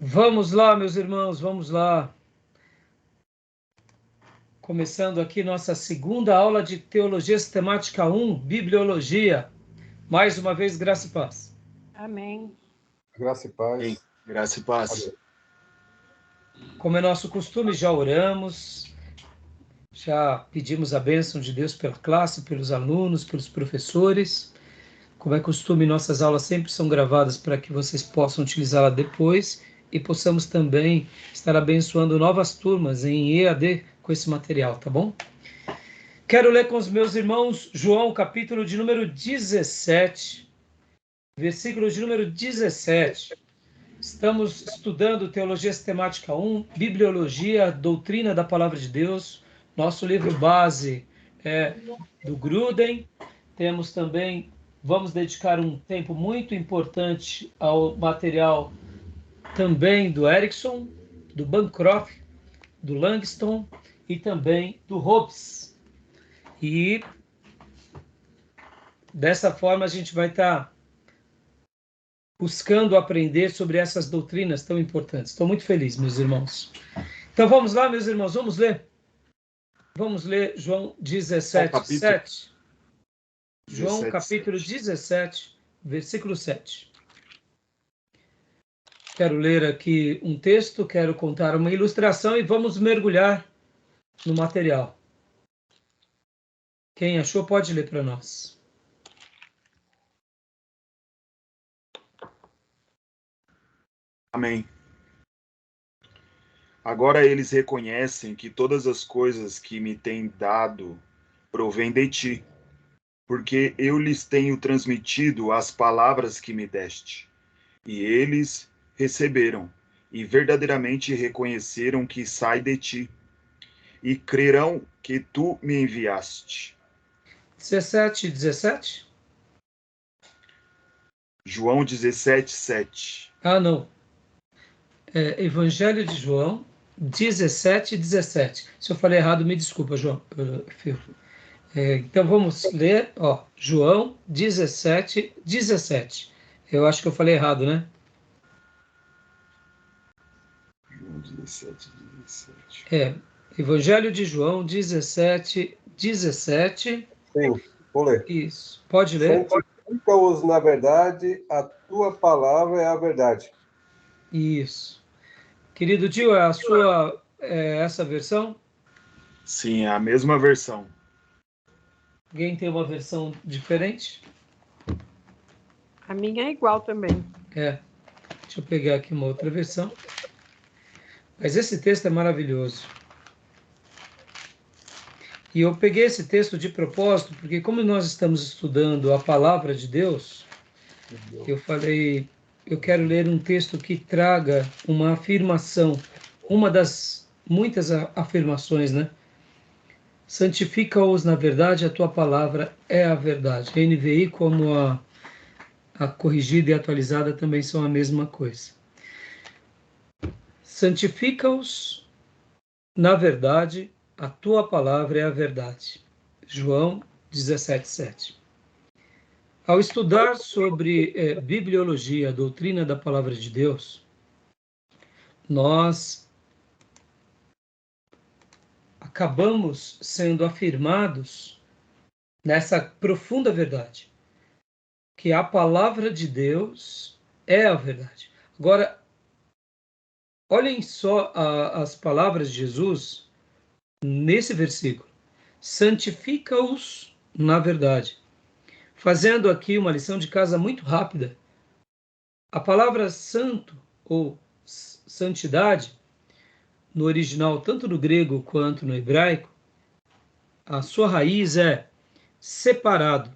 Vamos lá, meus irmãos, vamos lá. Começando aqui nossa segunda aula de Teologia Sistemática 1, Bibliologia. Mais uma vez, graça e paz. Amém. Graça e paz. Amém. Graça e paz. Como é nosso costume, já oramos, já pedimos a bênção de Deus pela classe, pelos alunos, pelos professores. Como é costume, nossas aulas sempre são gravadas para que vocês possam utilizá-la depois e possamos também estar abençoando novas turmas em EAD com esse material, tá bom? Quero ler com os meus irmãos João, capítulo de número 17, versículo de número 17. Estamos estudando Teologia Sistemática 1, Bibliologia, Doutrina da Palavra de Deus. Nosso livro base é do Gruden. Temos também, vamos dedicar um tempo muito importante ao material também do Erickson, do Bancroft, do Langston e também do Hobbes. E dessa forma a gente vai estar buscando aprender sobre essas doutrinas tão importantes. Estou muito feliz, meus irmãos. Então vamos lá, meus irmãos, vamos ler? Vamos ler João 17, 7. João capítulo 17, versículo 7. Quero ler aqui um texto, quero contar uma ilustração e vamos mergulhar no material. Quem achou pode ler para nós. Amém. Agora eles reconhecem que todas as coisas que me têm dado provêm de ti, porque eu lhes tenho transmitido as palavras que me deste, e eles receberam, e verdadeiramente reconheceram que sai de ti, e crerão que tu me enviaste. 17. João 17, 7. Ah, não. Evangelho de João 17, 17. Se eu falei errado, me desculpa, João. Então vamos ler, João 17, 17. Eu acho que eu falei errado, né? João 17, 17. Evangelho de João 17, 17. Sim, vou ler. Isso. Pode ler. Santifica-os na verdade, a tua palavra é a verdade. Isso. Querido tio, é a sua essa versão? Sim, é a mesma versão. Alguém tem uma versão diferente? A minha é igual também. Deixa eu pegar aqui uma outra versão. Mas esse texto é maravilhoso. E eu peguei esse texto de propósito, porque como nós estamos estudando a palavra de Deus, eu falei, eu quero ler um texto que traga uma afirmação, uma das muitas afirmações, né? Santifica-os na verdade, a tua palavra é a verdade. A NVI, como a corrigida e atualizada, também são a mesma coisa. Santifica-os na verdade, a tua palavra é a verdade. João 17, 7. Ao estudar sobre bibliologia, a doutrina da palavra de Deus, nós acabamos sendo afirmados nessa profunda verdade, que a palavra de Deus é a verdade. Agora, olhem só as palavras de Jesus nesse versículo. Santifica-os na verdade. Fazendo aqui uma lição de casa muito rápida. A palavra santo ou santidade, no original, tanto no grego quanto no hebraico, a sua raiz é separado.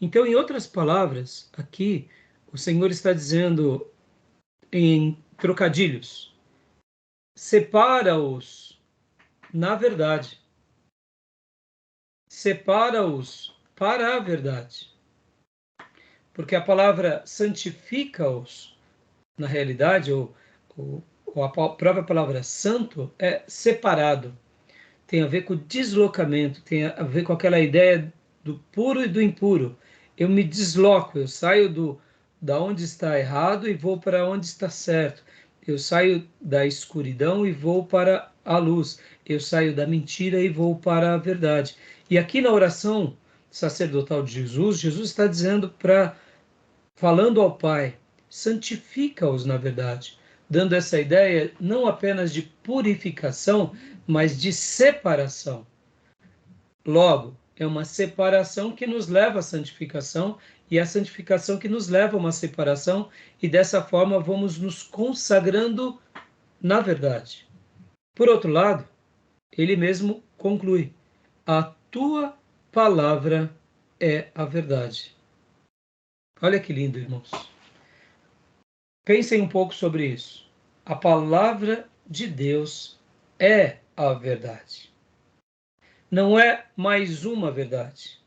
Então, em outras palavras, aqui o Senhor está dizendo em trocadilhos: separa-os na verdade. Separa-os para a verdade. Porque a palavra santifica-os, na realidade, ou a própria palavra santo, é separado. Tem a ver com deslocamento, tem a ver com aquela ideia do puro e do impuro. Eu me desloco, eu saio da onde está errado e vou para onde está certo. Eu saio da escuridão e vou para a luz. Eu saio da mentira e vou para a verdade. E aqui na oração sacerdotal de Jesus, Jesus está dizendo falando ao Pai, santifica-os na verdade, dando essa ideia não apenas de purificação, mas de separação. Logo, é uma separação que nos leva à santificação, e a santificação que nos leva a uma separação, e dessa forma vamos nos consagrando na verdade. Por outro lado, ele mesmo conclui: a tua palavra é a verdade. Olha que lindo, irmãos. Pensem um pouco sobre isso. A palavra de Deus é a verdade. Não é mais uma verdade.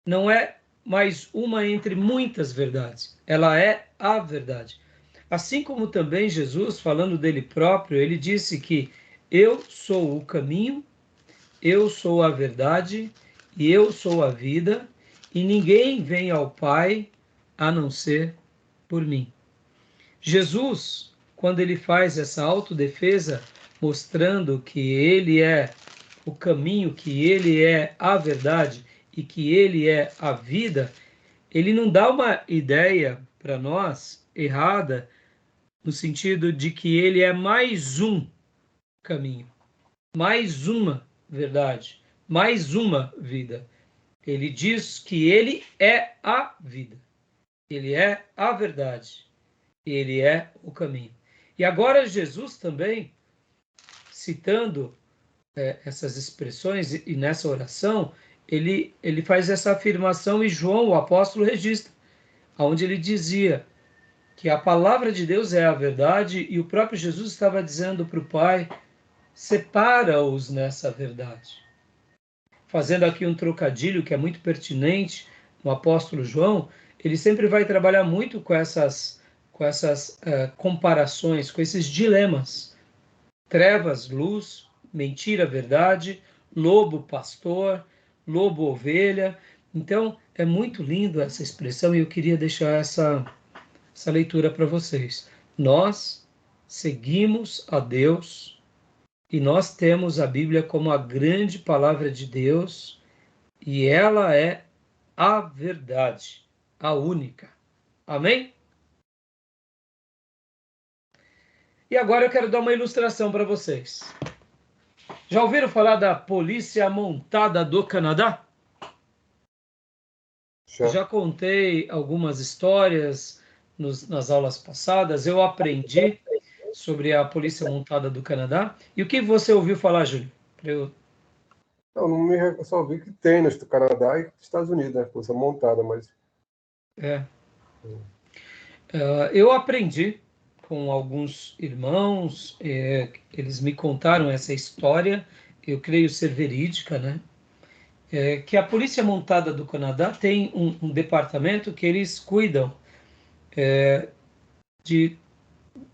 Não é mais uma entre muitas verdades. Ela é a verdade. Assim como também Jesus, falando dele próprio, ele disse que eu sou o caminho, eu sou a verdade e eu sou a vida, e ninguém vem ao Pai a não ser por mim. Jesus, quando ele faz essa autodefesa, mostrando que ele é o caminho, que ele é a verdade e que ele é a vida, ele não dá uma ideia para nós errada, no sentido de que ele é mais um caminho, mais uma verdade, mais uma vida. Ele diz que ele é a vida, ele é a verdade, ele é o caminho. E agora Jesus também, citando essas expressões, e nessa oração, ele faz essa afirmação, e João, o apóstolo, registra, onde ele dizia que a palavra de Deus é a verdade, e o próprio Jesus estava dizendo para o Pai: separa-os nessa verdade. Fazendo aqui um trocadilho que é muito pertinente no apóstolo João, ele sempre vai trabalhar muito com essas comparações, com esses dilemas. Trevas, luz, mentira, verdade, lobo, pastor, lobo, ovelha. Então, é muito lindo essa expressão, e eu queria deixar essa leitura para vocês. Nós seguimos a Deus e nós temos a Bíblia como a grande palavra de Deus, e ela é a verdade, a única. Amém? E agora eu quero dar uma ilustração para vocês. Já ouviram falar da Polícia Montada do Canadá? Já contei algumas histórias nas aulas passadas. Eu aprendi sobre a Polícia Montada do Canadá. E o que você ouviu falar, Júlio? Eu só vi que tem no Canadá e nos Estados Unidos, né? Polícia montada, mas... Eu aprendi com alguns irmãos, eles me contaram essa história, eu creio ser verídica, né? Que a Polícia Montada do Canadá tem um departamento que eles cuidam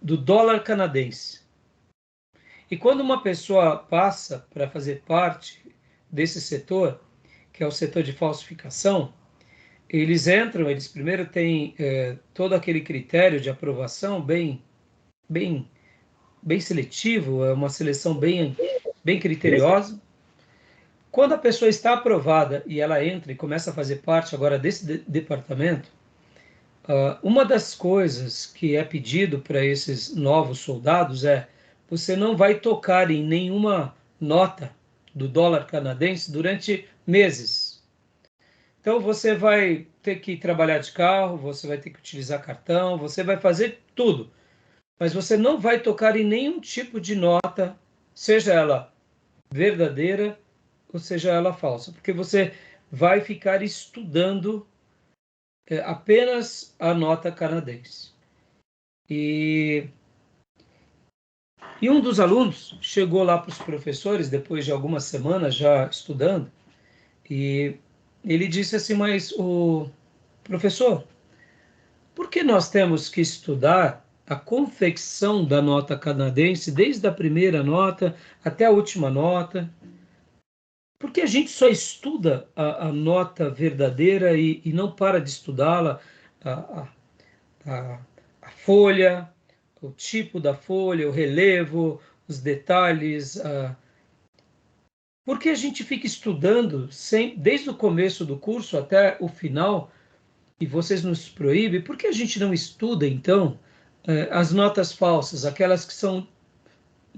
do dólar canadense. E quando uma pessoa passa para fazer parte desse setor, que é o setor de falsificação, eles primeiro têm todo aquele critério de aprovação bem seletivo, é uma seleção bem criteriosa. Quando a pessoa está aprovada e ela entra e começa a fazer parte agora desse departamento, uma das coisas que é pedido para esses novos soldados você não vai tocar em nenhuma nota do dólar canadense durante meses. Então você vai ter que trabalhar de carro, você vai ter que utilizar cartão, você vai fazer tudo. Mas você não vai tocar em nenhum tipo de nota, seja ela verdadeira ou seja ela falsa, porque você vai ficar estudando apenas a nota canadense. E um dos alunos chegou lá para os professores, depois de algumas semanas já estudando, e ele disse assim: mas o professor, por que nós temos que estudar a confecção da nota canadense, desde a primeira nota até a última nota? Por que a gente só estuda a nota verdadeira e não para de estudá-la, a folha, o tipo da folha, o relevo, os detalhes. Porque a gente fica estudando desde o começo do curso até o final, e vocês nos proíbem, por que a gente não estuda, então, as notas falsas, aquelas que são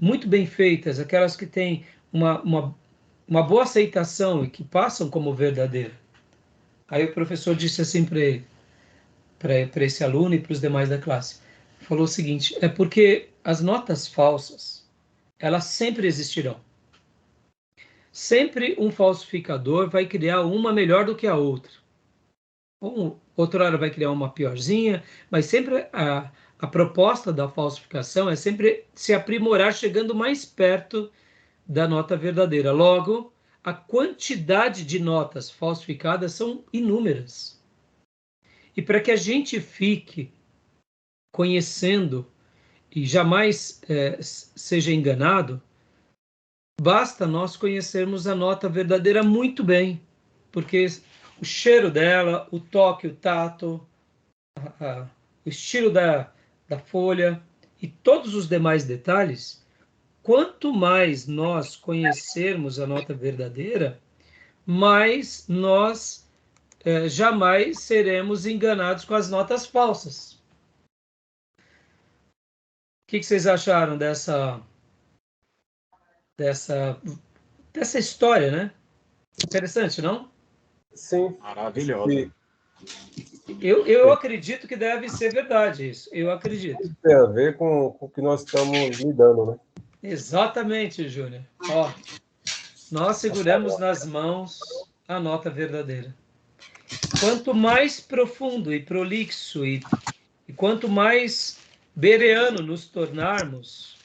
muito bem feitas, aquelas que têm uma boa aceitação e que passam como verdadeira? Aí o professor disse assim para ele, para esse aluno e para os demais da classe, falou o seguinte: é porque as notas falsas, elas sempre existirão. Sempre um falsificador vai criar uma melhor do que a outra. Outra hora vai criar uma piorzinha, mas sempre a proposta da falsificação é sempre se aprimorar, chegando mais perto da nota verdadeira. Logo, a quantidade de notas falsificadas são inúmeras. E para que a gente fique conhecendo e jamais seja enganado, basta nós conhecermos a nota verdadeira muito bem, porque o cheiro dela, o toque, o tato, o estilo da folha e todos os demais detalhes, quanto mais nós conhecermos a nota verdadeira, mais nós jamais seremos enganados com as notas falsas. O que vocês acharam dessa história, né? Interessante, não? Sim. Maravilhosa. Eu acredito que deve ser verdade isso. Eu acredito. Tem a ver com o que nós estamos lidando, né? Exatamente, Júnior. Ó, nós seguramos nas mãos a nota verdadeira. Quanto mais profundo e prolixo e quanto mais bereano nos tornarmos,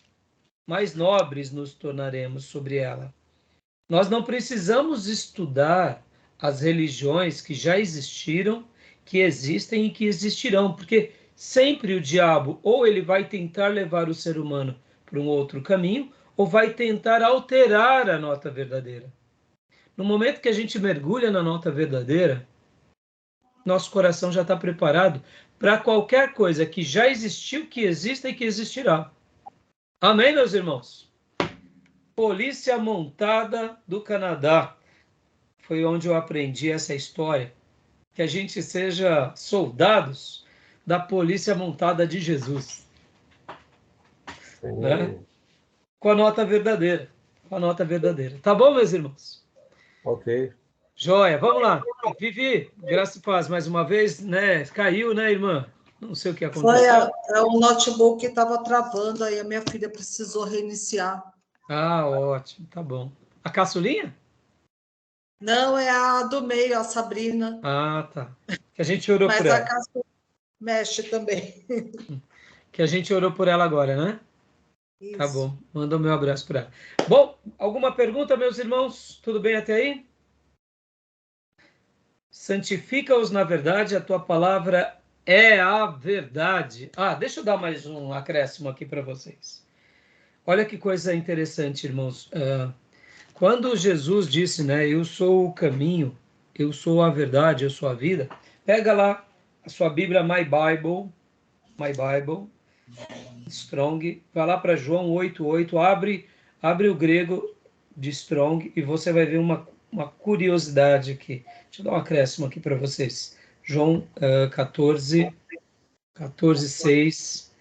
mais nobres nos tornaremos sobre ela. Nós não precisamos estudar as religiões que já existiram, que existem e que existirão, porque sempre o diabo ou ele vai tentar levar o ser humano para um outro caminho, ou vai tentar alterar a nota verdadeira. No momento que a gente mergulha na nota verdadeira, nosso coração já está preparado para qualquer coisa que já existiu, que exista e que existirá. Amém, meus irmãos? Polícia Montada do Canadá. Foi onde eu aprendi essa história. Que a gente seja soldados da Polícia Montada de Jesus. Né? Com a nota verdadeira. Com a nota verdadeira. Tá bom, meus irmãos? Ok. Joia, vamos lá. Vivi, graça e paz mais uma vez, né? Caiu, né, irmã? Não sei o que aconteceu. Foi o notebook que estava travando, aí a minha filha precisou reiniciar. Ah, ótimo, tá bom. A caçulinha? Não, é a do meio, a Sabrina. Ah, tá. Que a gente orou por Mas ela. a caçulinha mexe também. Que a gente orou por ela agora, né? Isso. Tá bom. Manda o meu abraço para ela. Bom, alguma pergunta, meus irmãos? Tudo bem até aí? Santifica-os na verdade, a tua palavra é a verdade. Ah, deixa eu dar mais um acréscimo aqui para vocês. Olha que coisa interessante, irmãos. Quando Jesus disse, né, eu sou o caminho, eu sou a verdade, eu sou a vida, pega lá a sua Bíblia, My Bible, Strong, vai lá para João 8:8, abre o grego de Strong e você vai ver uma curiosidade aqui. Deixa eu dar um acréscimo aqui para vocês. João 14:6,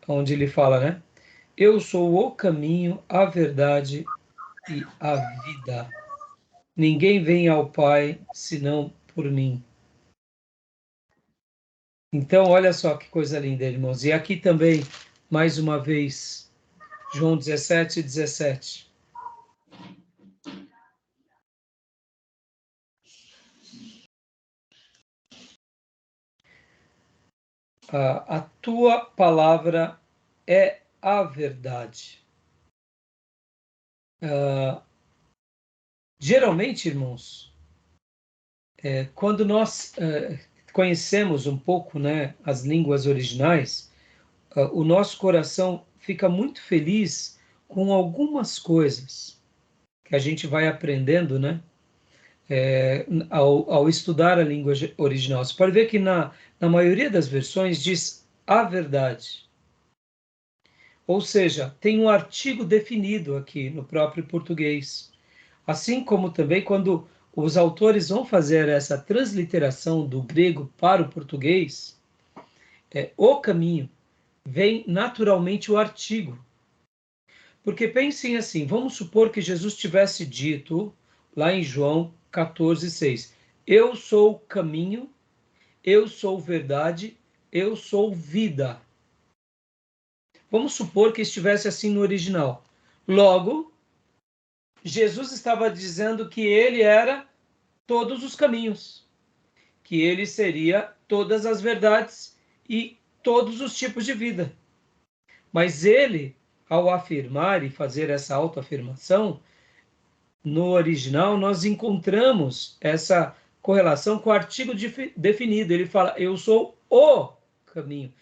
onde ele fala, né? Eu sou o caminho, a verdade e a vida. Ninguém vem ao Pai senão por mim. Então, olha só que coisa linda, irmãos. E aqui também, mais uma vez, João 17:17. A tua palavra é a verdade. Geralmente, irmãos, quando nós conhecemos um pouco, né, as línguas originais, o nosso coração fica muito feliz com algumas coisas que a gente vai aprendendo, né, ao estudar a língua original. Você pode ver que na maioria das versões diz a verdade. Ou seja, tem um artigo definido aqui no próprio português. Assim como também quando os autores vão fazer essa transliteração do grego para o português, o caminho, vem naturalmente o artigo. Porque pensem assim, vamos supor que Jesus tivesse dito, lá em João 14:6, eu sou o caminho, eu sou verdade, eu sou vida. Vamos supor que estivesse assim no original. Logo, Jesus estava dizendo que ele era todos os caminhos, que ele seria todas as verdades e todos os tipos de vida. Mas ele, ao afirmar e fazer essa autoafirmação, no original nós encontramos essa correlação com o artigo definido. Ele fala, eu sou o caminho.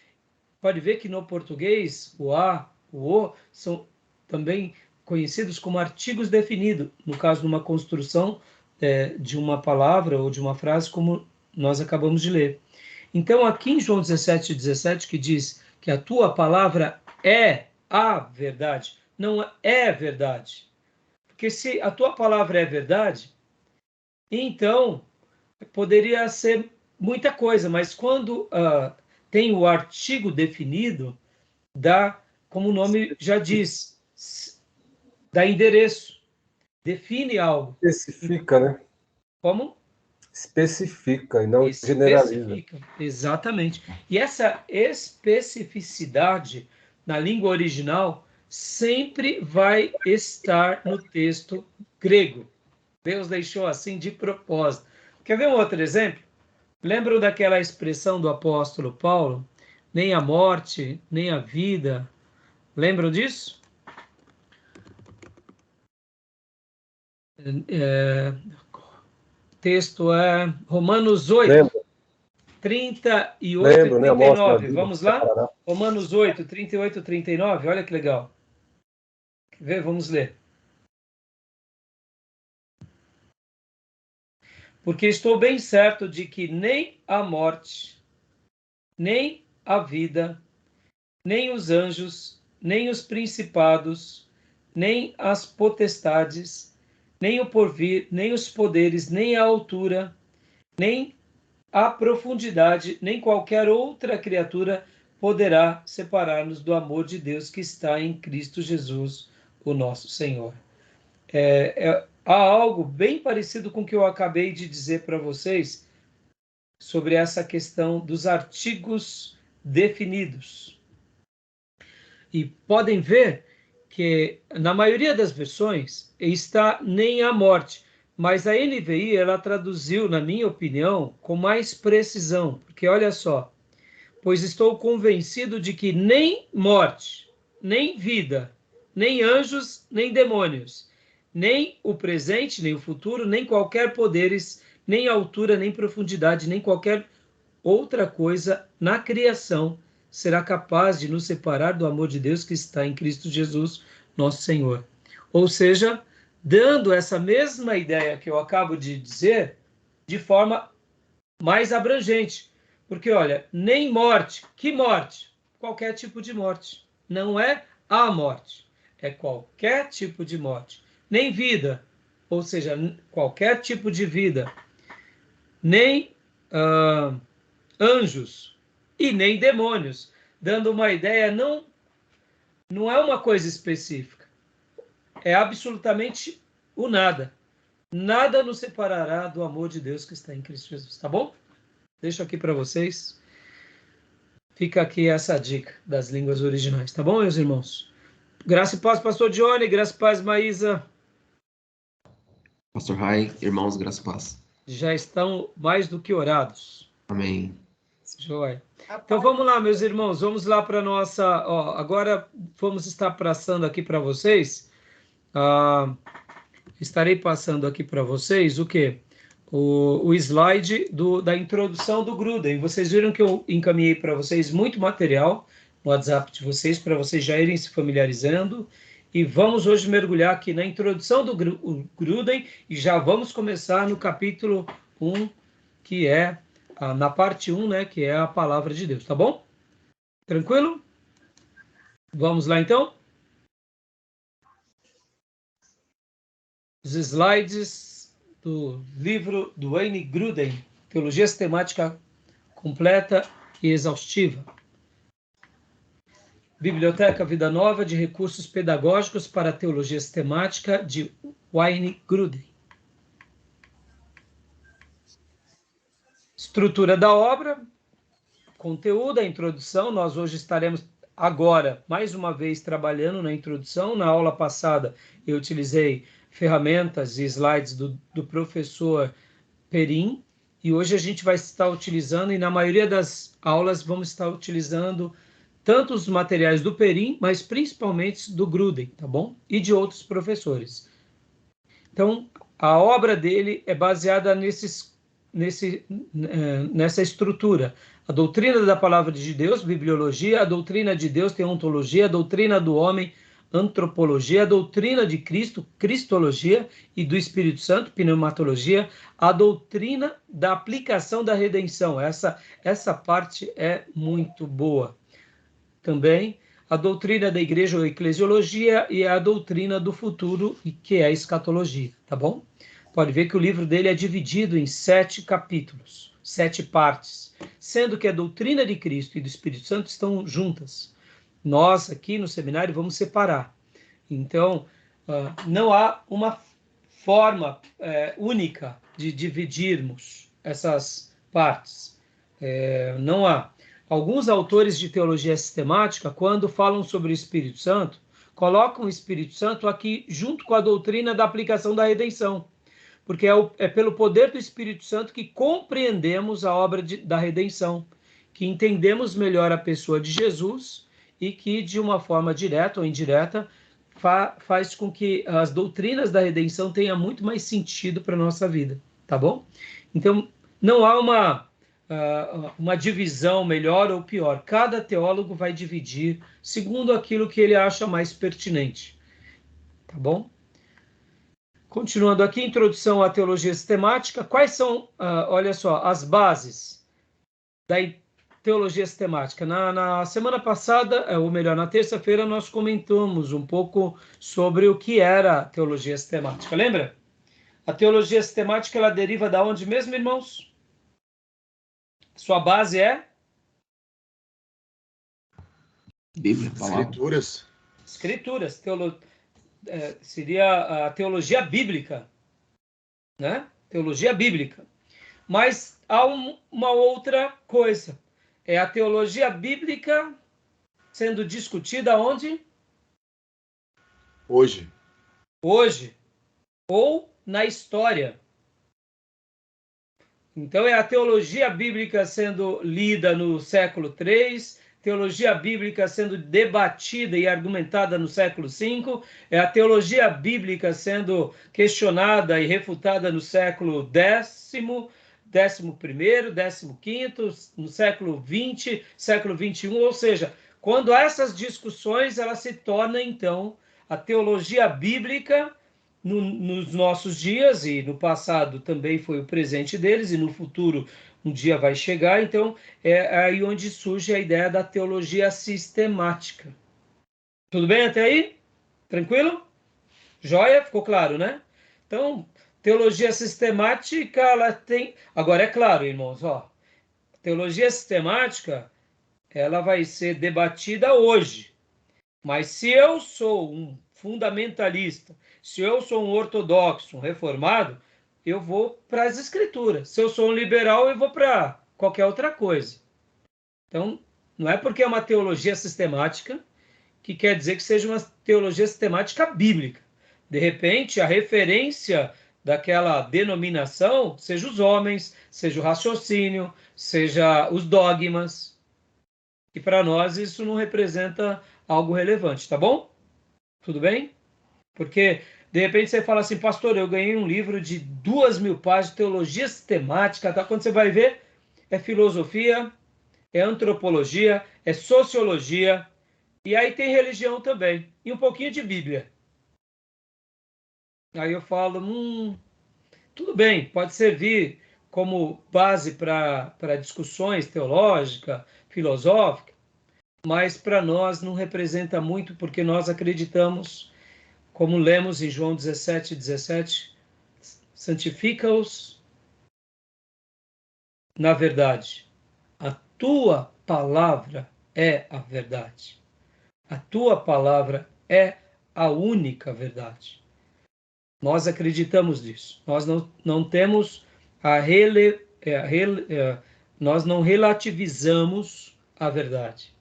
Pode ver que no português, o a, o o, são também conhecidos como artigos definidos, no caso de uma construção de uma palavra ou de uma frase, como nós acabamos de ler. Então, aqui em João 17:17, que diz que a tua palavra é a verdade, não é verdade. Porque se a tua palavra é verdade, então poderia ser muita coisa, mas quando tem o artigo definido, dá, como o nome já diz, dá endereço, define algo. Especifica, né? Como? Especifica e não generaliza. Especifica, exatamente. E essa especificidade na língua original sempre vai estar no texto grego. Deus deixou assim de propósito. Quer ver um outro exemplo? Lembram daquela expressão do apóstolo Paulo? Nem a morte, nem a vida. Lembram disso? Texto é Romanos 8, Lembra? 38 Lembro, e né? A morte da 39. vida Vamos lá? separará. Romanos 8, 38 e 39. Olha que legal. Quer ver? Vamos ler. Porque estou bem certo de que nem a morte, nem a vida, nem os anjos, nem os principados, nem as potestades, nem o porvir, nem os poderes, nem a altura, nem a profundidade, nem qualquer outra criatura poderá separar-nos do amor de Deus que está em Cristo Jesus, o nosso Senhor. Há algo bem parecido com o que eu acabei de dizer para vocês sobre essa questão dos artigos definidos. E podem ver que na maioria das versões está nem a morte, mas a NVI ela traduziu, na minha opinião, com mais precisão, porque olha só, pois estou convencido de que nem morte, nem vida, nem anjos, nem demônios, nem o presente, nem o futuro, nem qualquer poderes, nem altura, nem profundidade, nem qualquer outra coisa na criação será capaz de nos separar do amor de Deus que está em Cristo Jesus, nosso Senhor. Ou seja, dando essa mesma ideia que eu acabo de dizer, de forma mais abrangente. Porque, olha, nem morte. Que morte? Qualquer tipo de morte. Não é a morte. É qualquer tipo de morte. Nem vida. Ou seja, qualquer tipo de vida. Nem anjos. E nem demônios. Dando uma ideia, não é uma coisa específica. É absolutamente o nada. Nada nos separará do amor de Deus que está em Cristo Jesus. Tá bom? Deixo aqui para vocês. Fica aqui essa dica das línguas originais, tá bom, meus irmãos? Graça e paz, pastor Johnny, graça e paz, Maísa. Pastor Rai, irmãos, graça e paz. Já estão mais do que orados. Amém. Joia. Então vamos lá, meus irmãos, vamos lá para nossa... agora vamos estar passando aqui para vocês. Estarei passando aqui para vocês o quê? O slide da introdução do Gruden. Vocês viram que eu encaminhei para vocês muito material no WhatsApp de vocês, para vocês já irem se familiarizando. E vamos hoje mergulhar aqui na introdução do Gruden e já vamos começar no capítulo 1, que é, na parte 1, né, que é a palavra de Deus, tá bom? Tranquilo? Vamos lá, então? Os slides do livro do Wayne Grudem, Teologia Sistemática Completa e Exaustiva. Biblioteca Vida Nova de Recursos Pedagógicos para a Teologia Sistemática, de Wayne Grudem. Estrutura da obra, conteúdo, a introdução. Nós hoje estaremos agora, mais uma vez, trabalhando na introdução. Na aula passada, eu utilizei ferramentas e slides do professor Perim, e hoje a gente vai estar utilizando, e na maioria das aulas vamos estar utilizando tanto os materiais do Perim, mas principalmente do Grudem, tá bom? E de outros professores. Então, a obra dele é baseada nessa estrutura. A doutrina da palavra de Deus, bibliologia, a doutrina de Deus, teontologia, a doutrina do homem, antropologia, a doutrina de Cristo, cristologia, e do Espírito Santo, pneumatologia, a doutrina da aplicação da redenção. Essa parte é muito boa. Também a doutrina da igreja ou eclesiologia e a doutrina do futuro, que é a escatologia, tá bom? Pode ver que o livro dele é dividido em 7 capítulos, 7 partes, sendo que a doutrina de Cristo e do Espírito Santo estão juntas. Nós, aqui no seminário, vamos separar. Então, não há uma forma única de dividirmos essas partes. Não há. Alguns autores de teologia sistemática, quando falam sobre o Espírito Santo, colocam o Espírito Santo aqui junto com a doutrina da aplicação da redenção, porque é pelo poder do Espírito Santo que compreendemos a obra da redenção, que entendemos melhor a pessoa de Jesus e que, de uma forma direta ou indireta, faz com que as doutrinas da redenção tenham muito mais sentido para a nossa vida, tá bom? Então, não há uma divisão melhor ou pior. Cada teólogo vai dividir segundo aquilo que ele acha mais pertinente, tá bom? Continuando aqui, introdução à teologia sistemática. Quais são, olha só, as bases da teologia sistemática? Na semana passada, ou melhor, na terça-feira, nós comentamos um pouco sobre o que era a teologia sistemática. Lembra? A teologia sistemática, ela deriva da onde mesmo, irmãos? Sua base é? Bíblia, palavra. Escrituras. Escrituras. Seria a teologia bíblica, né? Teologia bíblica. Mas há uma outra coisa. É a teologia bíblica sendo discutida onde? Hoje. Hoje. Ou na história. Então, é a teologia bíblica sendo lida no século III, teologia bíblica sendo debatida e argumentada no século V, é a teologia bíblica sendo questionada e refutada no século X, XI, XV, no século XX, século XXI, ou seja, quando essas discussões, elas se tornam, então, a teologia bíblica nos nossos dias, e no passado também foi o presente deles, e no futuro um dia vai chegar. Então, é aí onde surge a ideia da teologia sistemática. Tudo bem até aí? Tranquilo? Joia? Ficou claro, né? Então, teologia sistemática, ela tem... Agora, é claro, irmãos, ó, teologia sistemática, ela vai ser debatida hoje. Mas se eu sou um fundamentalista, se eu sou um ortodoxo, um reformado, eu vou para as escrituras. Se eu sou um liberal, eu vou para qualquer outra coisa. Então, não é porque é uma teologia sistemática que quer dizer que seja uma teologia sistemática bíblica. De repente, a referência daquela denominação seja os homens, seja o raciocínio, seja os dogmas. E para nós isso não representa algo relevante, tá bom? Tudo bem? Porque, de repente, você fala assim, pastor, eu ganhei um livro de 2.000 páginas de teologia sistemática, tá? Quando você vai ver, é filosofia, é antropologia, é sociologia, e aí tem religião também, e um pouquinho de Bíblia. Aí eu falo, tudo bem, pode servir como base para discussões teológicas, filosóficas, mas para nós não representa muito, porque nós acreditamos, como lemos em João 17:17, santifica-os na verdade. A tua palavra é a verdade. A tua palavra é a única verdade. Nós acreditamos nisso. Nós não temos nós não relativizamos a verdade.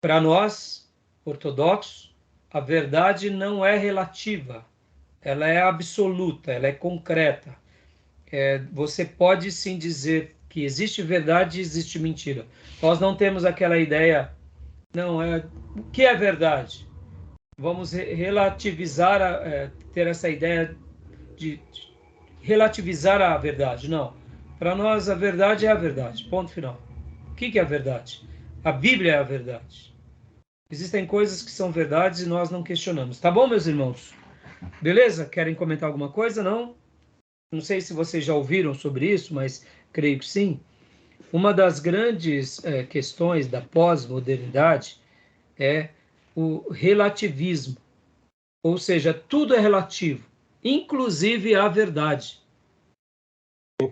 Para nós, ortodoxos, a verdade não é relativa. Ela é absoluta, ela é concreta. Você pode sim dizer que existe verdade e existe mentira. Nós não temos aquela ideia, o que é verdade? Vamos relativizar, ter essa ideia de relativizar a verdade. Não. Para nós, a verdade é a verdade. Ponto final. O que é a verdade? A Bíblia é a verdade. Existem coisas que são verdades e nós não questionamos. Tá bom, meus irmãos? Beleza? Querem comentar alguma coisa? Não? Não sei se vocês já ouviram sobre isso, mas creio que sim. Uma das grandes questões da pós-modernidade é o relativismo. Ou seja, tudo é relativo, inclusive a verdade.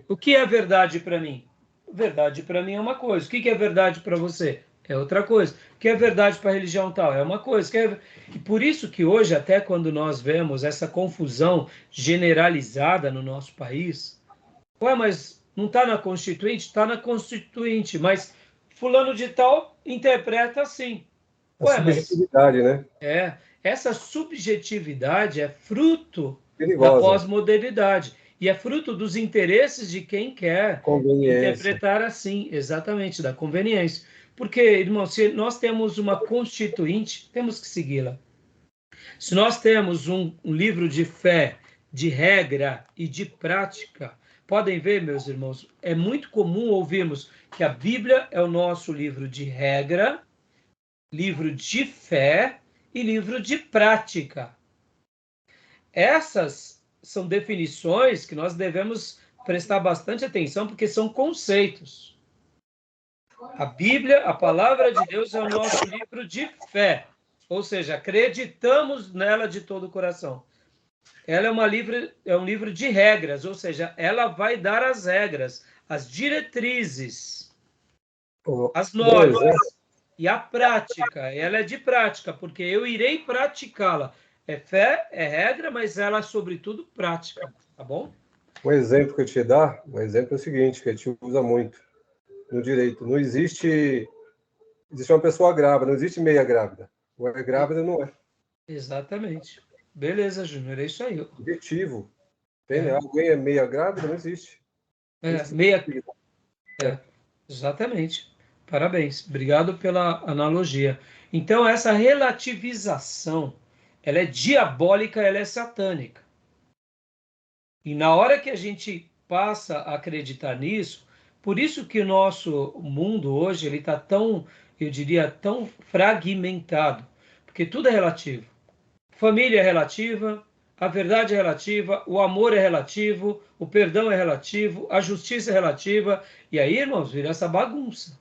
O que é verdade para mim? Verdade para mim é uma coisa. O que é verdade para você? É outra coisa. O que é verdade para a religião tal? É uma coisa. E por isso que hoje, até quando nós vemos essa confusão generalizada no nosso país, mas não está na Constituinte? Está na Constituinte, mas fulano de tal interpreta assim. A subjetividade, né? Essa subjetividade é fruto Perigosa. da pós-modernidade e é fruto dos interesses de quem quer interpretar assim, exatamente, da conveniência. Porque, irmão, se nós temos uma Constituinte, temos que segui-la. Se nós temos um livro de fé, de regra e de prática, podem ver, meus irmãos, é muito comum ouvirmos que a Bíblia é o nosso livro de regra, livro de fé e livro de prática. Essas são definições que nós devemos prestar bastante atenção, porque são conceitos. A Bíblia, a palavra de Deus, é o nosso livro de fé, ou seja, acreditamos nela de todo o coração. Ela é um livro de regras, ou seja, ela vai dar as regras, as diretrizes, as normas. E a prática, ela é de prática, porque eu irei praticá-la. É fé, é regra, mas ela é, sobretudo, prática. Tá bom? Um exemplo que eu te dar, um exemplo é o seguinte, que a gente usa muito no direito. Não existe uma pessoa grávida, não existe meia grávida. Ou é grávida ou não é. Exatamente. Beleza, Júnior, é isso aí. Objetivo. Alguém é meia grávida? Não existe. Exatamente. Parabéns. Obrigado pela analogia. Então, essa relativização, ela é diabólica, ela é satânica. E na hora que a gente passa a acreditar nisso, por isso que o nosso mundo hoje ele está tão, eu diria, tão fragmentado, porque tudo é relativo. Família é relativa, a verdade é relativa, o amor é relativo, o perdão é relativo, a justiça é relativa, e aí, irmãos, vira essa bagunça.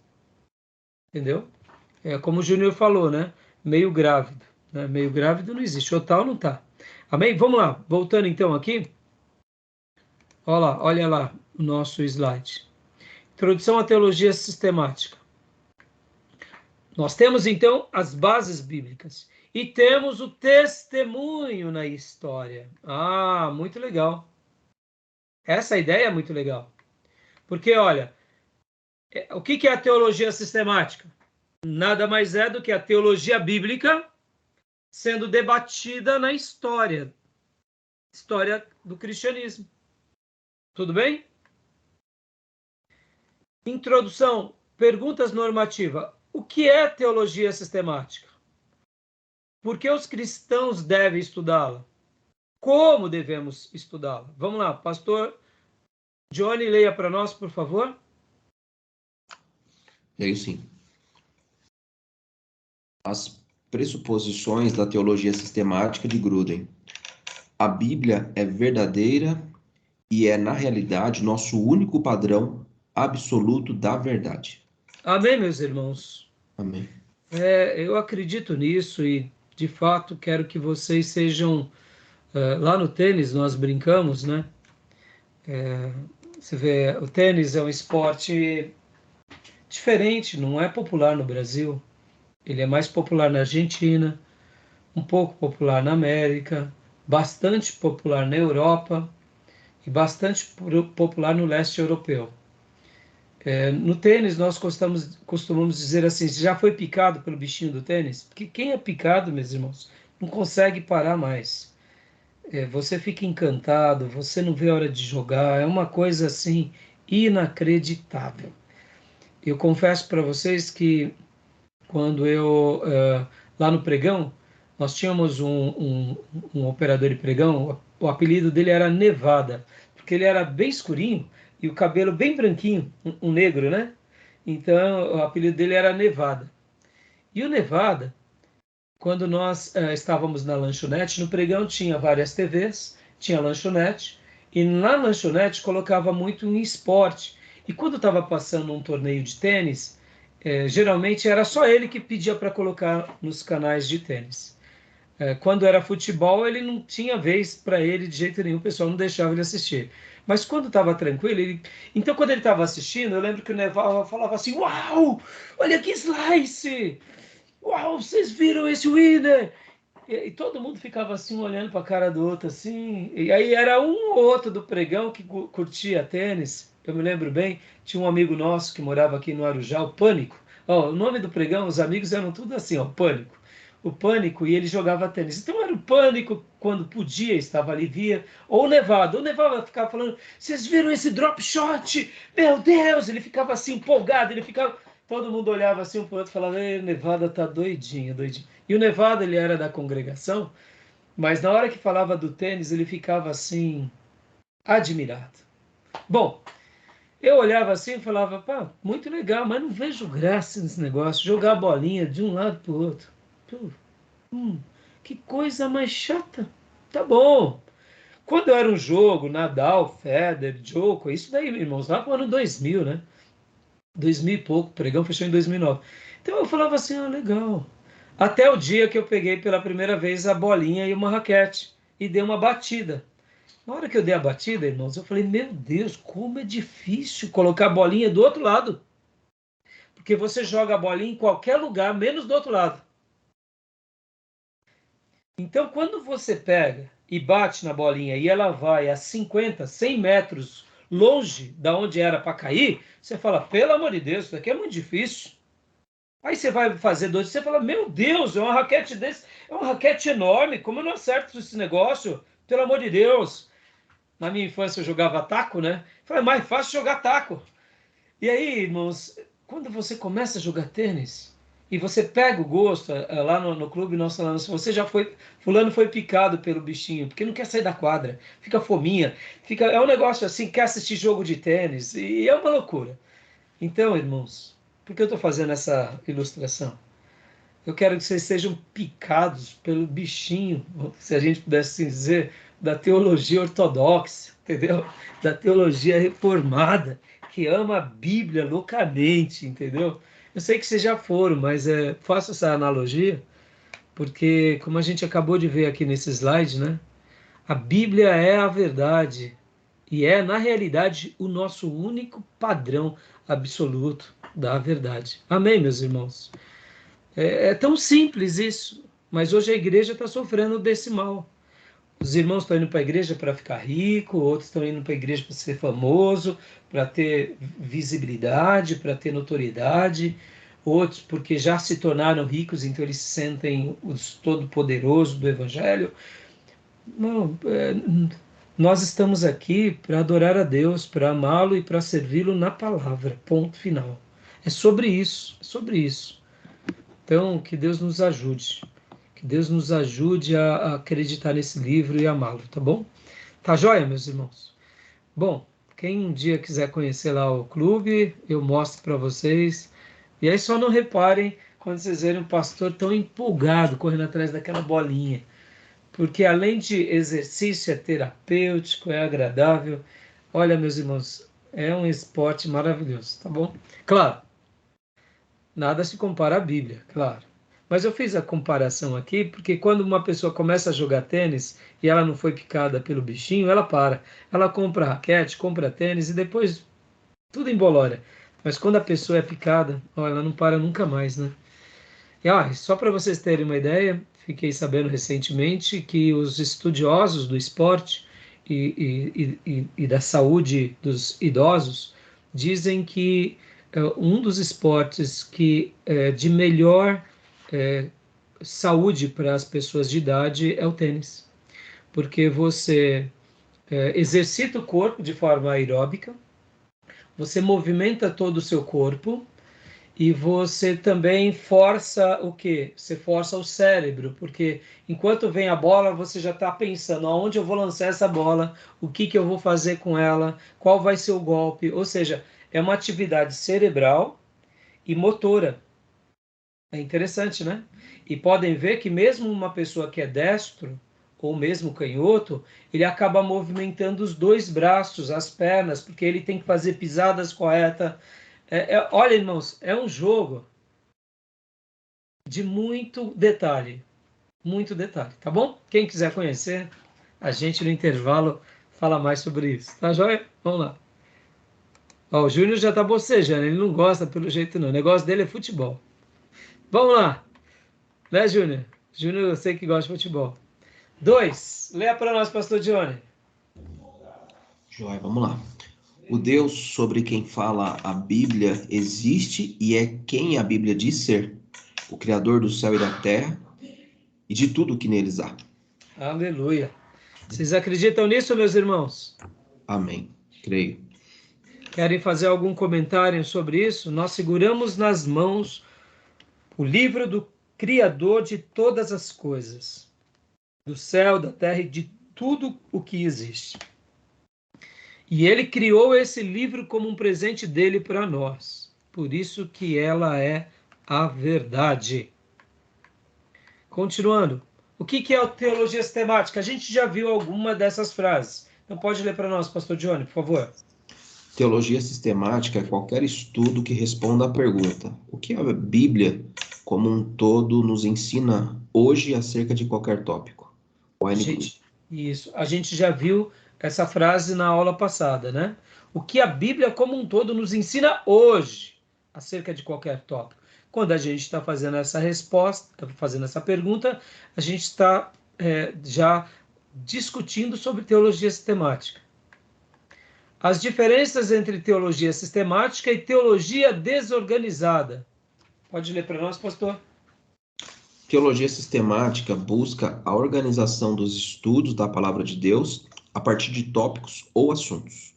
Entendeu? É como o Júnior falou, né? Meio grávido. Né? Meio grávido não existe, ou tal não tá. Amém? Vamos lá, voltando então aqui. Olha lá o nosso slide. Introdução à teologia sistemática. Nós temos então as bases bíblicas e temos o testemunho na história. Muito legal. Essa ideia é muito legal. Porque, olha, o que é a teologia sistemática? Nada mais é do que a teologia bíblica sendo debatida na história do cristianismo. Tudo bem? Introdução, perguntas normativas. O que é teologia sistemática? Por que os cristãos devem estudá-la? Como devemos estudá-la? Vamos lá, pastor Johnny, leia para nós, por favor. Leio sim. As pressuposições da teologia sistemática de Gruden. A Bíblia é verdadeira e é, na realidade, nosso único padrão absoluto da verdade. Amém, meus irmãos. Amém. Eu acredito nisso e, de fato, quero que vocês sejam... lá no tênis nós brincamos, né? Você vê, o tênis é um esporte diferente, não é popular no Brasil. Ele é mais popular na Argentina, um pouco popular na América, bastante popular na Europa e bastante popular no leste europeu. No tênis, nós costumamos dizer assim, você já foi picado pelo bichinho do tênis? Porque quem é picado, meus irmãos, não consegue parar mais. Você fica encantado, você não vê a hora de jogar, é uma coisa assim inacreditável. Eu confesso para vocês que quando lá no pregão, nós tínhamos um operador de pregão, o apelido dele era Nevada, porque ele era bem escurinho e o cabelo bem branquinho, um negro, né? Então, o apelido dele era Nevada. E o Nevada, quando nós estávamos na lanchonete, no pregão tinha várias TVs, tinha lanchonete, e na lanchonete colocava muito em esporte. E quando estava passando um torneio de tênis, geralmente era só ele que pedia para colocar nos canais de tênis. Quando era futebol, ele não tinha vez para ele de jeito nenhum, o pessoal não deixava ele assistir. Mas quando estava tranquilo, então quando ele estava assistindo, eu lembro que o Neval falava assim: "Uau, olha que slice! Uau, vocês viram esse winner?" E todo mundo ficava assim, olhando para a cara do outro, assim. E aí era um ou outro do pregão que curtia tênis. Eu me lembro bem, tinha um amigo nosso que morava aqui no Arujá, o Pânico. Ó, o nome do pregão, os amigos eram tudo assim, ó, Pânico. O Pânico, e ele jogava tênis. Então era o Pânico, quando podia, estava ali, via. Ou o Nevada. O Nevada ficava falando: "Vocês viram esse drop shot? Meu Deus!" Ele ficava assim, empolgado, ele ficava... Todo mundo olhava assim um para o outro e falava: "O Nevada tá doidinho, doidinho." E o Nevada, ele era da congregação, mas na hora que falava do tênis, ele ficava assim, admirado. Bom, eu olhava assim e falava: "Pá, muito legal, mas não vejo graça nesse negócio, jogar a bolinha de um lado para o outro. Pô, que coisa mais chata." Tá bom. Quando era um jogo, Nadal, Federer, Djokovic, isso daí, irmãos, lá pro ano 2000, né? 2000 e pouco, o pregão fechou em 2009. Então eu falava assim: "Ah, legal." Até o dia que eu peguei pela primeira vez a bolinha e uma raquete e dei uma batida. Na hora que eu dei a batida, irmãos, eu falei: "Meu Deus, como é difícil colocar a bolinha do outro lado." Porque você joga a bolinha em qualquer lugar, menos do outro lado. Então, quando você pega e bate na bolinha e ela vai a 50, 100 metros longe da onde era para cair, você fala: "Pelo amor de Deus, isso daqui é muito difícil." Aí você vai fazer dois, você fala: "Meu Deus, é uma raquete desse, é uma raquete enorme, como eu não acerto esse negócio? Pelo amor de Deus." Na minha infância eu jogava taco, né? Falei: "É mais fácil jogar taco." E aí, irmãos, quando você começa a jogar tênis e você pega o gosto, lá no clube nós falamos: "Você já foi, fulano foi picado pelo bichinho, porque não quer sair da quadra, fica fominha, é um negócio assim, quer assistir jogo de tênis, e é uma loucura." Então, irmãos, por que eu estou fazendo essa ilustração? Eu quero que vocês sejam picados pelo bichinho, se a gente pudesse assim dizer, da teologia ortodoxa, entendeu? Da teologia reformada, que ama a Bíblia loucamente, entendeu? Eu sei que vocês já foram, mas faço essa analogia, porque como a gente acabou de ver aqui nesse slide, né? A Bíblia é a verdade e é, na realidade, o nosso único padrão absoluto da verdade. Amém, meus irmãos? É tão simples isso, mas hoje a igreja está sofrendo desse mal. Os irmãos estão indo para a igreja para ficar rico, outros estão indo para a igreja para ser famoso, para ter visibilidade, para ter notoriedade, outros porque já se tornaram ricos, então eles se sentem os todo-poderosos do Evangelho. Não, nós estamos aqui para adorar a Deus, para amá-lo e para servi-lo na palavra, ponto final. É sobre isso, é sobre isso. Então, que Deus nos ajude. Que Deus nos ajude a acreditar nesse livro e amá-lo, tá bom? Tá joia, meus irmãos? Bom, quem um dia quiser conhecer lá o clube, eu mostro para vocês. E aí só não reparem quando vocês verem um pastor tão empolgado correndo atrás daquela bolinha. Porque além de exercício, é terapêutico, é agradável. Olha, meus irmãos, é um esporte maravilhoso, tá bom? Claro, Nada se compara à Bíblia, claro. Mas eu fiz a comparação aqui porque quando uma pessoa começa a jogar tênis e ela não foi picada pelo bichinho, ela para. Ela compra raquete, compra tênis e depois tudo embolora. Mas quando a pessoa é picada, ó, ela não para nunca mais, né? E só para vocês terem uma ideia, fiquei sabendo recentemente que os estudiosos do esporte e da saúde dos idosos dizem que um dos esportes que de melhor é, saúde para as pessoas de idade é o tênis, porque você exercita o corpo de forma aeróbica, você movimenta todo o seu corpo e você também força o quê? Você força o cérebro, porque enquanto vem a bola, você já está pensando aonde eu vou lançar essa bola, o que que eu vou fazer com ela, qual vai ser o golpe. Ou seja, é uma atividade cerebral e motora. É interessante, né? E podem ver que mesmo uma pessoa que é destro, ou mesmo canhoto, ele acaba movimentando os dois braços, as pernas, porque ele tem que fazer pisadas corretas. Olha, irmãos, é um jogo de muito detalhe, tá bom? Quem quiser conhecer, a gente no intervalo fala mais sobre isso, tá joia? Vamos lá. Ó, o Júnior já tá bocejando, ele não gosta pelo jeito não, o negócio dele é futebol. Vamos lá, né, Júnior? Júnior, eu sei que gosta de futebol. 2, leia para nós, pastor Johnny. Joia, vamos lá. O Deus sobre quem fala a Bíblia existe e é quem a Bíblia diz ser, o Criador do céu e da terra e de tudo que neles há. Aleluia. Vocês acreditam nisso, meus irmãos? Amém. Creio. Querem fazer algum comentário sobre isso? Nós seguramos nas mãos o livro do Criador de todas as coisas, do céu, da terra e de tudo o que existe. E ele criou esse livro como um presente dele para nós. Por isso que ela é a verdade. Continuando. O que é a teologia sistemática? A gente já viu alguma dessas frases. Então pode ler para nós, pastor Johnny, por favor. Teologia sistemática é qualquer estudo que responda à pergunta: o que a Bíblia, como um todo, nos ensina hoje acerca de qualquer tópico? Isso. A gente já viu essa frase na aula passada, né? O que a Bíblia, como um todo, nos ensina hoje acerca de qualquer tópico. Quando a gente está fazendo essa resposta, fazendo essa pergunta, a gente está já discutindo sobre teologia sistemática. As diferenças entre teologia sistemática e teologia desorganizada. Pode ler para nós, pastor? Teologia sistemática busca a organização dos estudos da palavra de Deus a partir de tópicos ou assuntos.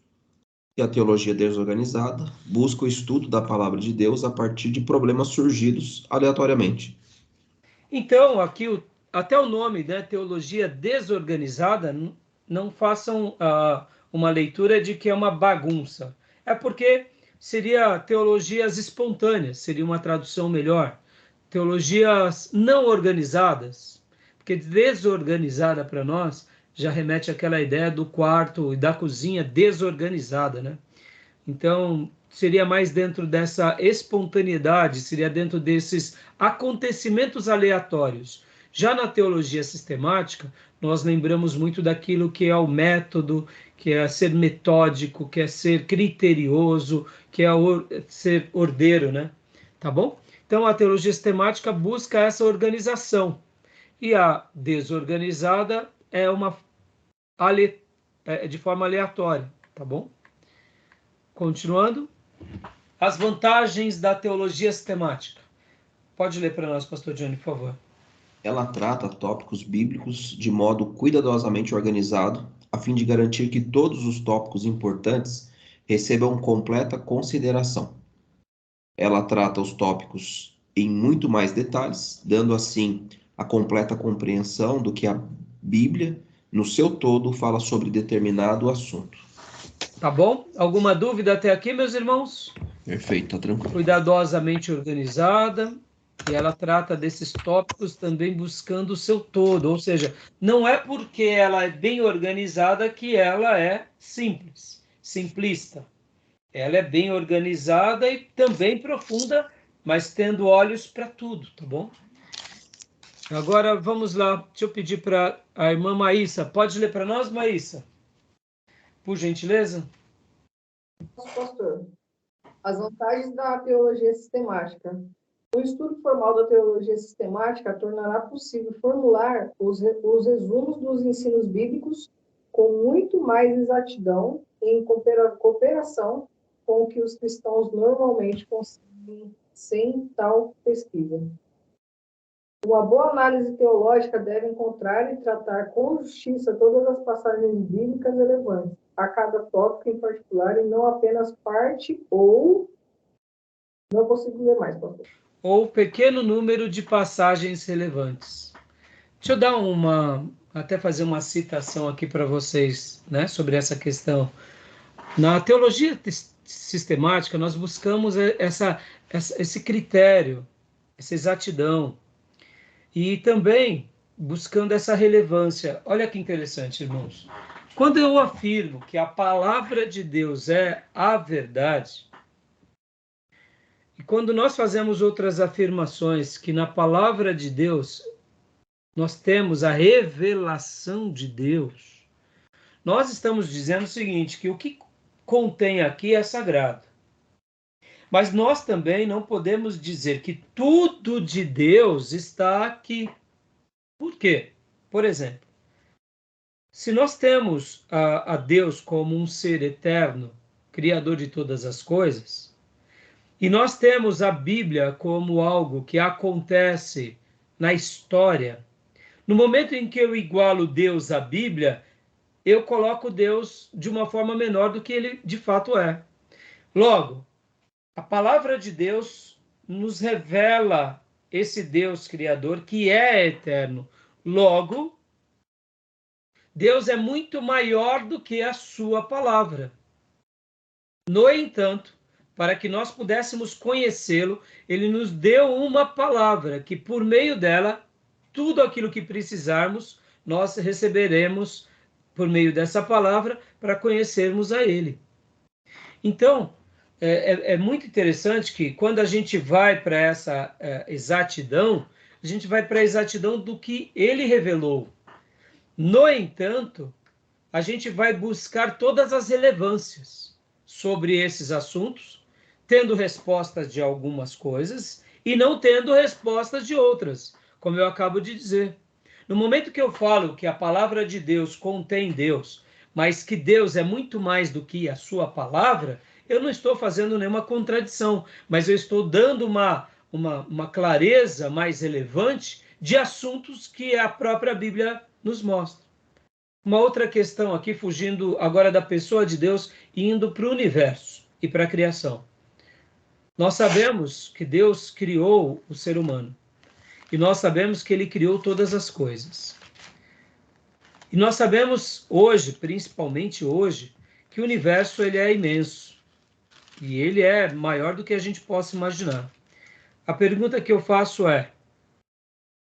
E a teologia desorganizada busca o estudo da palavra de Deus a partir de problemas surgidos aleatoriamente. Então, aqui até o nome, né, teologia desorganizada, não façam uma leitura de que é uma bagunça. É porque seria teologias espontâneas, seria uma tradução melhor. Teologias não organizadas, porque desorganizada para nós já remete àquela ideia do quarto e da cozinha desorganizada, né? Então, seria mais dentro dessa espontaneidade, seria dentro desses acontecimentos aleatórios. Já na teologia sistemática, nós lembramos muito daquilo que é o método, que é ser metódico, que é ser criterioso, que é ser ordeiro, né? Tá bom? Então, a teologia sistemática busca essa organização. E a desorganizada é de forma aleatória, tá bom? Continuando, as vantagens da teologia sistemática. Pode ler para nós, pastor Johnny, por favor. Ela trata tópicos bíblicos de modo cuidadosamente organizado, a fim de garantir que todos os tópicos importantes recebam completa consideração. Ela trata os tópicos em muito mais detalhes, dando assim a completa compreensão do que a Bíblia, no seu todo, fala sobre determinado assunto. Tá bom? Alguma dúvida até aqui, meus irmãos? Perfeito, tá tranquilo. Cuidadosamente organizada, e ela trata desses tópicos também buscando o seu todo, ou seja, não é porque ela é bem organizada que ela é simplista. Ela é bem organizada e também profunda, mas tendo olhos para tudo, tá bom? Agora vamos lá, deixa eu pedir para a irmã Maísa. Pode ler para nós, Maísa? Por gentileza? Pastor, as vantagens da teologia sistemática. O estudo formal da teologia sistemática tornará possível formular os resumos dos ensinos bíblicos com muito mais exatidão em cooperação com o que os cristãos normalmente conseguem sem tal pesquisa. Uma boa análise teológica deve encontrar e tratar com justiça todas as passagens bíblicas relevantes, a cada tópico em particular, e não apenas parte ou... Não consigo ler mais, pastor. Ou pequeno número de passagens relevantes. Deixa eu dar até fazer uma citação aqui para vocês, né, sobre essa questão. Na teologia sistemática, nós buscamos esse critério, essa exatidão, e também buscando essa relevância. Olha que interessante, irmãos. Quando eu afirmo que a palavra de Deus é a verdade, e quando nós fazemos outras afirmações que na palavra de Deus nós temos a revelação de Deus, nós estamos dizendo o seguinte, que o que contém aqui é sagrado. Mas nós também não podemos dizer que tudo de Deus está aqui. Por quê? Por exemplo, se nós temos a Deus como um ser eterno, criador de todas as coisas, e nós temos a Bíblia como algo que acontece na história, no momento em que eu igualo Deus à Bíblia, eu coloco Deus de uma forma menor do que ele de fato é. Logo, a palavra de Deus nos revela esse Deus criador que é eterno. Logo, Deus é muito maior do que a sua palavra. No entanto, para que nós pudéssemos conhecê-lo, ele nos deu uma palavra que, por meio dela, tudo aquilo que precisarmos, nós receberemos por meio dessa palavra para conhecermos a ele. Então, é muito interessante que quando a gente vai para essa exatidão, a gente vai para a exatidão do que ele revelou. No entanto, a gente vai buscar todas as relevâncias sobre esses assuntos, tendo respostas de algumas coisas e não tendo respostas de outras, como eu acabo de dizer. No momento que eu falo que a palavra de Deus contém Deus, mas que Deus é muito mais do que a sua palavra, eu não estou fazendo nenhuma contradição, mas eu estou dando uma clareza mais relevante de assuntos que a própria Bíblia nos mostra. Uma outra questão aqui, fugindo agora da pessoa de Deus e indo para o universo e para a criação. Nós sabemos que Deus criou o ser humano. E nós sabemos que ele criou todas as coisas. E nós sabemos hoje, principalmente hoje, que o universo ele é imenso. E ele é maior do que a gente possa imaginar. A pergunta que eu faço é: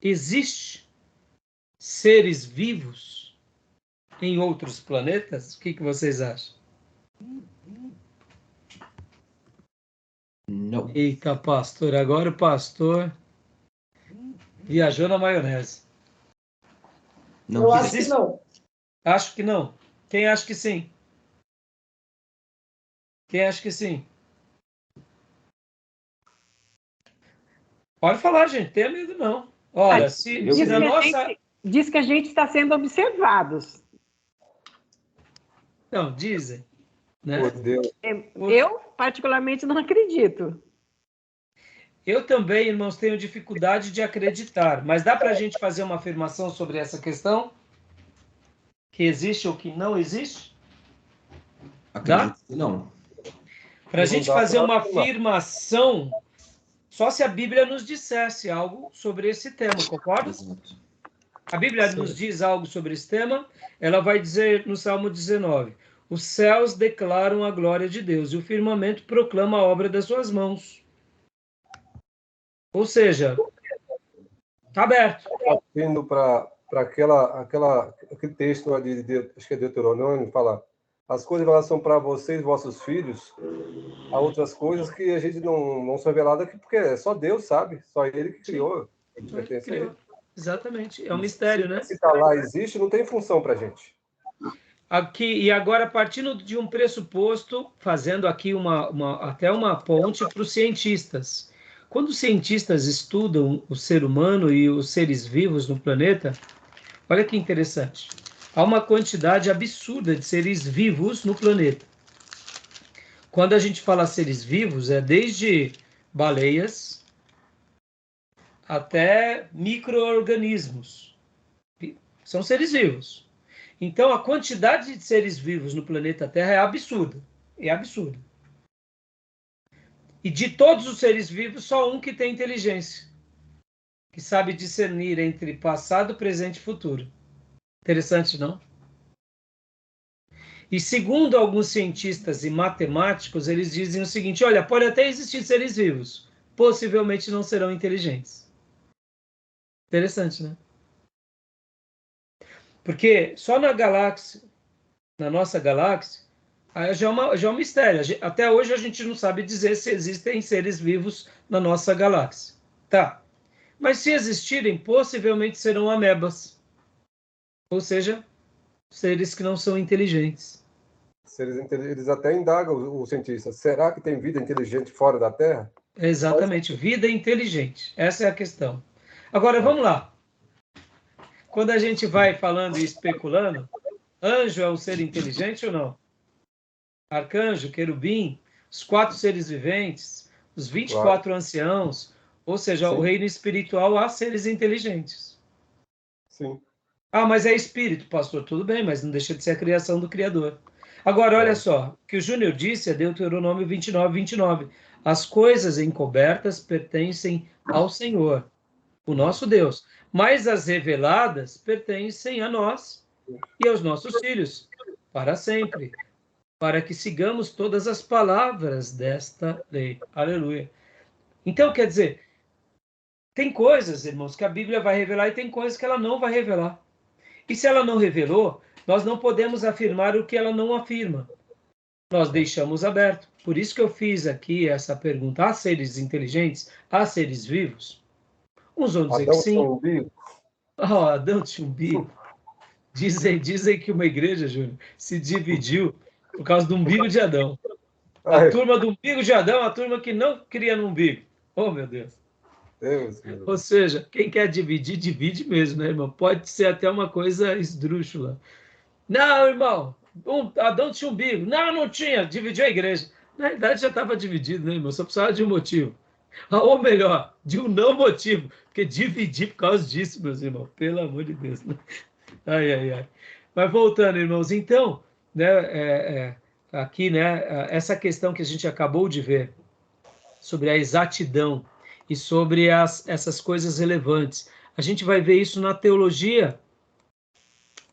existe seres vivos em outros planetas? O que vocês acham? Não. Eita, pastor, agora o pastor viajou na maionese. Não Eu quis- acho que não. Acho que não. Quem acha que sim? Quem acha que sim? Pode falar, gente. Tenha medo, não. Olha, se na nossa... Diz que a gente está sendo observados. Não, dizem. Né? Por Deus. Eu, particularmente, não acredito. Eu também, irmãos, tenho dificuldade de acreditar. Mas dá para a gente fazer uma afirmação sobre essa questão? Que existe ou que não existe? Acredito que não. Para a Não gente dá fazer pra uma afirmar. afirmação, só se a Bíblia nos dissesse algo sobre esse tema, concorda? Exato. A Bíblia nos diz algo sobre esse tema, ela vai dizer no Salmo 19, os céus declaram a glória de Deus e o firmamento proclama a obra das suas mãos. Ou seja, está aberto. Indo para aquele texto ali, acho que é Deuteronômio, fala: as coisas em relação para vocês, vossos filhos, há outras coisas que a gente não são reveladas aqui, porque é só Deus sabe, só Ele que criou, a gente pertence a Ele. Exatamente, é um mistério, né? Se está lá, existe, não tem função para a gente. Aqui, e agora, partindo de um pressuposto, fazendo aqui até uma ponte para os cientistas. Quando os cientistas estudam o ser humano e os seres vivos no planeta, olha que interessante. Há uma quantidade absurda de seres vivos no planeta. Quando a gente fala seres vivos, é desde baleias até micro-organismos. São seres vivos. Então, a quantidade de seres vivos no planeta Terra é absurda. É absurda. E de todos os seres vivos, só um que tem inteligência, que sabe discernir entre passado, presente e futuro. Interessante, não? E segundo alguns cientistas e matemáticos, eles dizem o seguinte: olha, pode até existir seres vivos, possivelmente não serão inteligentes. Interessante, né? Porque só na galáxia, na nossa galáxia, já é um mistério. Até hoje a gente não sabe dizer se existem seres vivos na nossa galáxia. Tá. Mas se existirem, possivelmente serão amebas. Ou seja, seres que não são inteligentes. Eles até indagam os cientistas. Será que tem vida inteligente fora da Terra? Exatamente. Vida inteligente. Essa é a questão. Agora, vamos lá. Quando a gente vai falando e especulando, anjo é um ser inteligente ou não? Arcanjo, querubim, os 4 seres viventes, os 24 anciãos, ou seja, Sim. O reino espiritual há seres inteligentes. Sim. Ah, mas é espírito, pastor. Tudo bem, mas não deixa de ser a criação do Criador. Agora, olha só, o que o Júnior disse é Deuteronômio 29. As coisas encobertas pertencem ao Senhor, o nosso Deus, mas as reveladas pertencem a nós e aos nossos filhos, para sempre, para que sigamos todas as palavras desta lei. Aleluia. Então, quer dizer, tem coisas, irmãos, que a Bíblia vai revelar e tem coisas que ela não vai revelar. E se ela não revelou, nós não podemos afirmar o que ela não afirma. Nós deixamos aberto. Por isso que eu fiz aqui essa pergunta. Há seres inteligentes? Há seres vivos? Uns vão dizer que sim. Adão tinha umbigo. Dizem que uma igreja, Júnior, se dividiu por causa do umbigo de Adão. A turma do umbigo de Adão é a turma que não cria no umbigo. Oh, meu Deus. Ou seja, quem quer dividir, divide mesmo, né, irmão? Pode ser até uma coisa esdrúxula. Não, irmão, Adão tinha umbigo. Não tinha, dividiu a igreja. Na verdade, já estava dividido, né, irmão? Só precisava de um motivo. Ou melhor, de um não motivo. Porque dividir por causa disso, meus irmãos. Pelo amor de Deus. Né? Ai. Mas voltando, irmãos, então, né, aqui, né, essa questão que a gente acabou de ver sobre a exatidão e sobre essas coisas relevantes. A gente vai ver isso na teologia,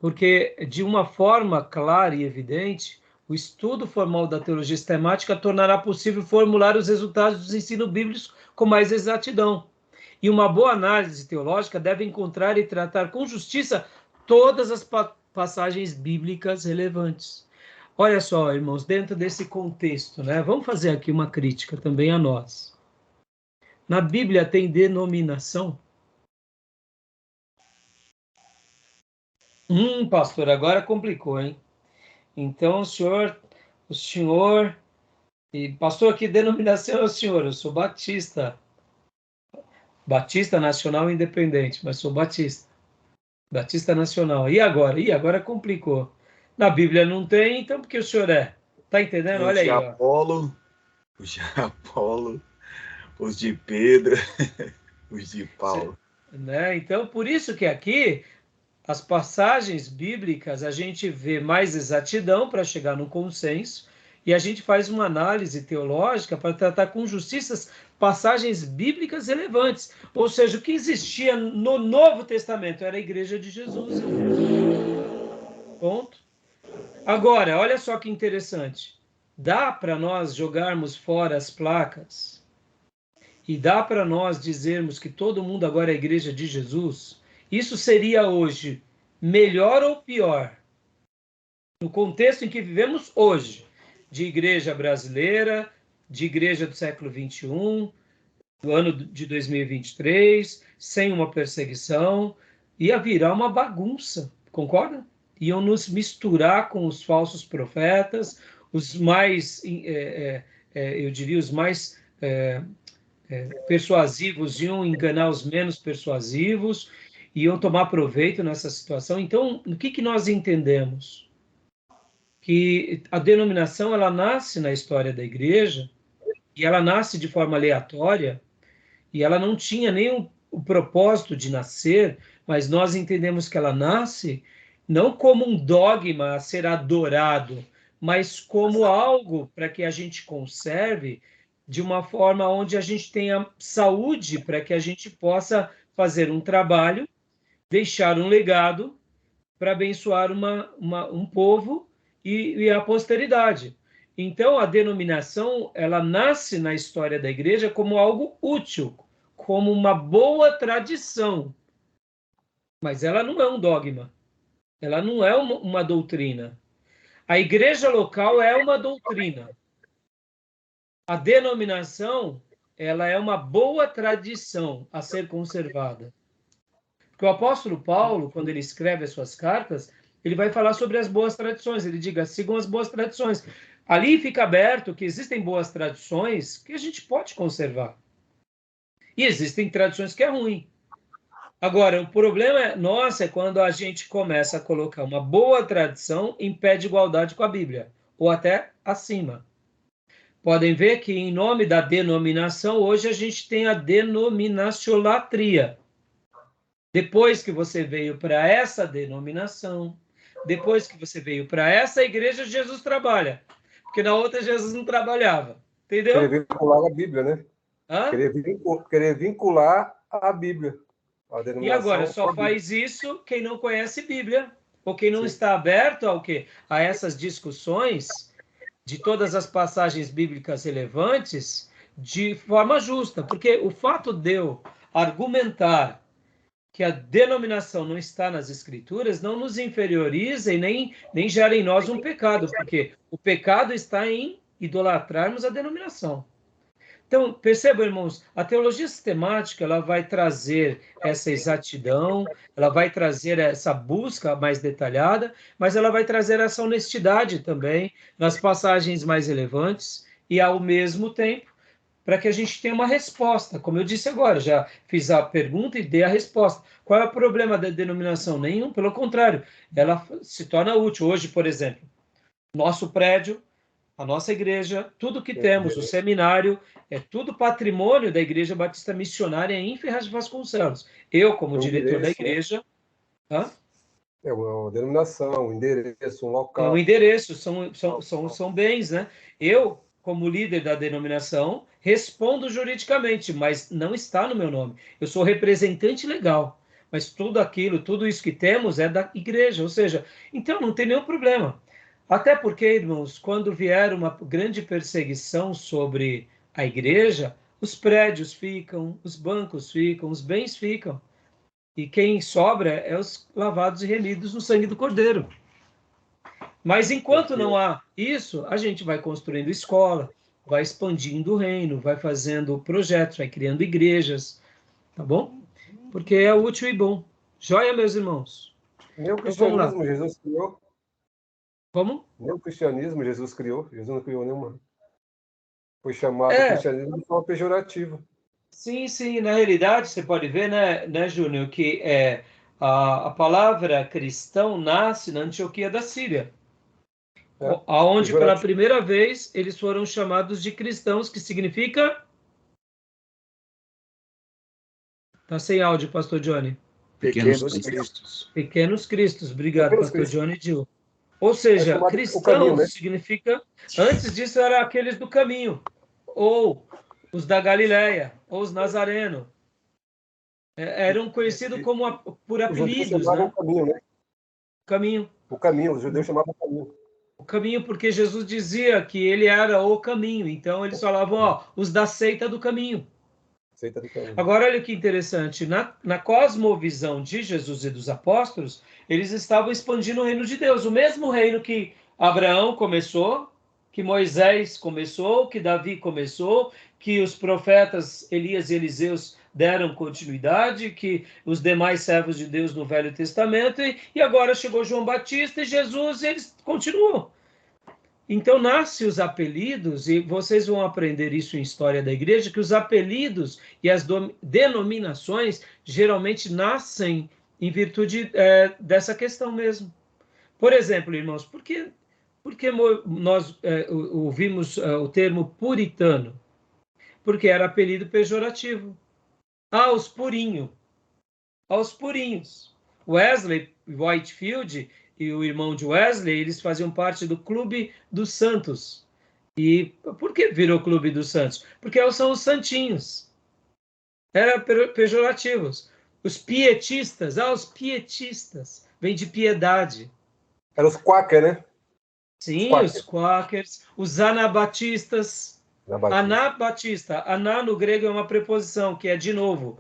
porque de uma forma clara e evidente, o estudo formal da teologia sistemática tornará possível formular os resultados dos ensinos bíblicos com mais exatidão. E uma boa análise teológica deve encontrar e tratar com justiça todas as passagens bíblicas relevantes. Olha só, irmãos, dentro desse contexto, né? Vamos fazer aqui uma crítica também a nós. Na Bíblia tem denominação? Pastor, agora complicou, hein? Então, o senhor... E, pastor, que denominação é o senhor? Eu sou batista. Batista Nacional Independente, mas sou batista. Batista Nacional. E agora? Agora complicou. Na Bíblia não tem, então por que o senhor é? Tá entendendo? Olha aí, ó. Os de Apolo, os de Pedro, os de Paulo. Né? Então, por isso que aqui, as passagens bíblicas, a gente vê mais exatidão para chegar num consenso, e a gente faz uma análise teológica para tratar com justiça passagens bíblicas relevantes. Ou seja, o que existia no Novo Testamento era a Igreja de Jesus. Ponto. Agora, olha só que interessante. Dá para nós jogarmos fora as placas e dá para nós dizermos que todo mundo agora é a Igreja de Jesus? Isso seria hoje melhor ou pior? no contexto em que vivemos hoje, de igreja brasileira, de igreja do século XXI, do ano de 2023, sem uma perseguição, ia virar uma bagunça, concorda? Iam nos misturar com os falsos profetas, os mais, eu diria, os mais persuasivos iam enganar os menos persuasivos, iam tomar proveito nessa situação. Então, o que nós entendemos? Que a denominação, ela nasce na história da igreja, e ela nasce de forma aleatória, e ela não tinha nem o propósito de nascer, mas nós entendemos que ela nasce não como um dogma a ser adorado, mas como algo para que a gente conserve de uma forma onde a gente tenha saúde, para que a gente possa fazer um trabalho, deixar um legado para abençoar um povo e a posteridade. Então, a denominação, ela nasce na história da igreja como algo útil, como uma boa tradição, mas ela não é um dogma, ela não é uma doutrina. A igreja local é uma doutrina. A denominação, ela é uma boa tradição a ser conservada. Porque o apóstolo Paulo, quando ele escreve as suas cartas, ele vai falar sobre as boas tradições. Ele diga, sigam as boas tradições. Ali fica aberto que existem boas tradições que a gente pode conservar. E existem tradições que é ruim. Agora, o problema nosso é quando a gente começa a colocar uma boa tradição em pé de igualdade com a Bíblia, ou até acima. Podem ver que, em nome da denominação, hoje a gente tem a denominaciolatria. Depois que você veio para essa denominação, depois que você veio para essa igreja, Jesus trabalha. Porque na outra Jesus não trabalhava. Entendeu? Querer vincular a Bíblia, né? Hã? Querer vincular a Bíblia. A E agora, só faz isso quem não conhece Bíblia, ou quem não está aberto ao quê? A essas discussões de todas as passagens bíblicas relevantes de forma justa. Porque o fato de eu argumentar que a denominação não está nas Escrituras não nos inferioriza e nem gera em nós um pecado, porque o pecado está em idolatrarmos a denominação. Então, percebam, irmãos, a teologia sistemática ela vai trazer essa exatidão, ela vai trazer essa busca mais detalhada, mas ela vai trazer essa honestidade também nas passagens mais relevantes e, ao mesmo tempo, para que a gente tenha uma resposta. Como eu disse agora, já fiz a pergunta e dei a resposta. Qual é o problema da denominação? Nenhum, pelo contrário, ela se torna útil. Hoje, por exemplo, nosso prédio, a nossa igreja, tudo que temos, o seminário, é tudo patrimônio da Igreja Batista Missionária em Ferraz de Vasconcelos. Eu, como diretor da igreja... É uma denominação, um endereço, um local. É um endereço, são bens, né? Eu, como líder da denominação, respondo juridicamente, mas não está no meu nome. Eu sou representante legal, mas tudo isso que temos é da igreja, ou seja, então não tem nenhum problema. Até porque, irmãos, quando vier uma grande perseguição sobre a igreja, os prédios ficam, os bancos ficam, os bens ficam. E quem sobra é os lavados e remidos no sangue do Cordeiro. Mas enquanto não há isso, a gente vai construindo escola, vai expandindo o reino, vai fazendo projetos, vai criando igrejas, tá bom? Porque é útil e bom. Joia, meus irmãos? Nem o cristianismo Jesus criou. Como? Nem o cristianismo Jesus criou. Jesus não criou nenhuma. Foi chamado cristianismo de forma pejorativa. Sim. Na realidade, você pode ver, né, Júnior, que a palavra cristão nasce na Antioquia da Síria. Aonde, pela primeira vez, eles foram chamados de cristãos, que significa... Tá sem áudio, pastor Johnny. Pequenos cristos. Pequenos cristos. Obrigado, pastor Johnny Gil. Ou seja, cristãos caminho, né? Significa... Antes disso, eram aqueles do caminho. Ou os da Galileia, ou os nazarenos. Eram conhecidos como por apelidos, né? O caminho, né? Caminho. O caminho, os judeus chamavam o caminho. O caminho, porque Jesus dizia que ele era o caminho. Então, eles falavam, os da seita do caminho. Aceita do caminho. Agora, olha que interessante. Na cosmovisão de Jesus e dos apóstolos, eles estavam expandindo o reino de Deus. O mesmo reino que Abraão começou, que Moisés começou, que Davi começou, que os profetas Elias e Eliseus deram continuidade, que os demais servos de Deus no Velho Testamento, e agora chegou João Batista e Jesus, e eles continuam. Então, nascem os apelidos, e vocês vão aprender isso em História da Igreja, que os apelidos e as denominações geralmente nascem em virtude dessa questão mesmo. Por exemplo, irmãos, por que nós ouvimos o termo puritano? Porque era apelido pejorativo. Os purinhos. Aos purinhos. Wesley Whitefield e o irmão de Wesley, eles faziam parte do Clube dos Santos. E por que virou Clube dos Santos? Porque são os santinhos. Eram pejorativos. Os pietistas, os pietistas, vem de piedade. Eram os quaker, né? Sim, os quakers, os anabatistas. Anabatista. Aná no grego é uma preposição, que é de novo.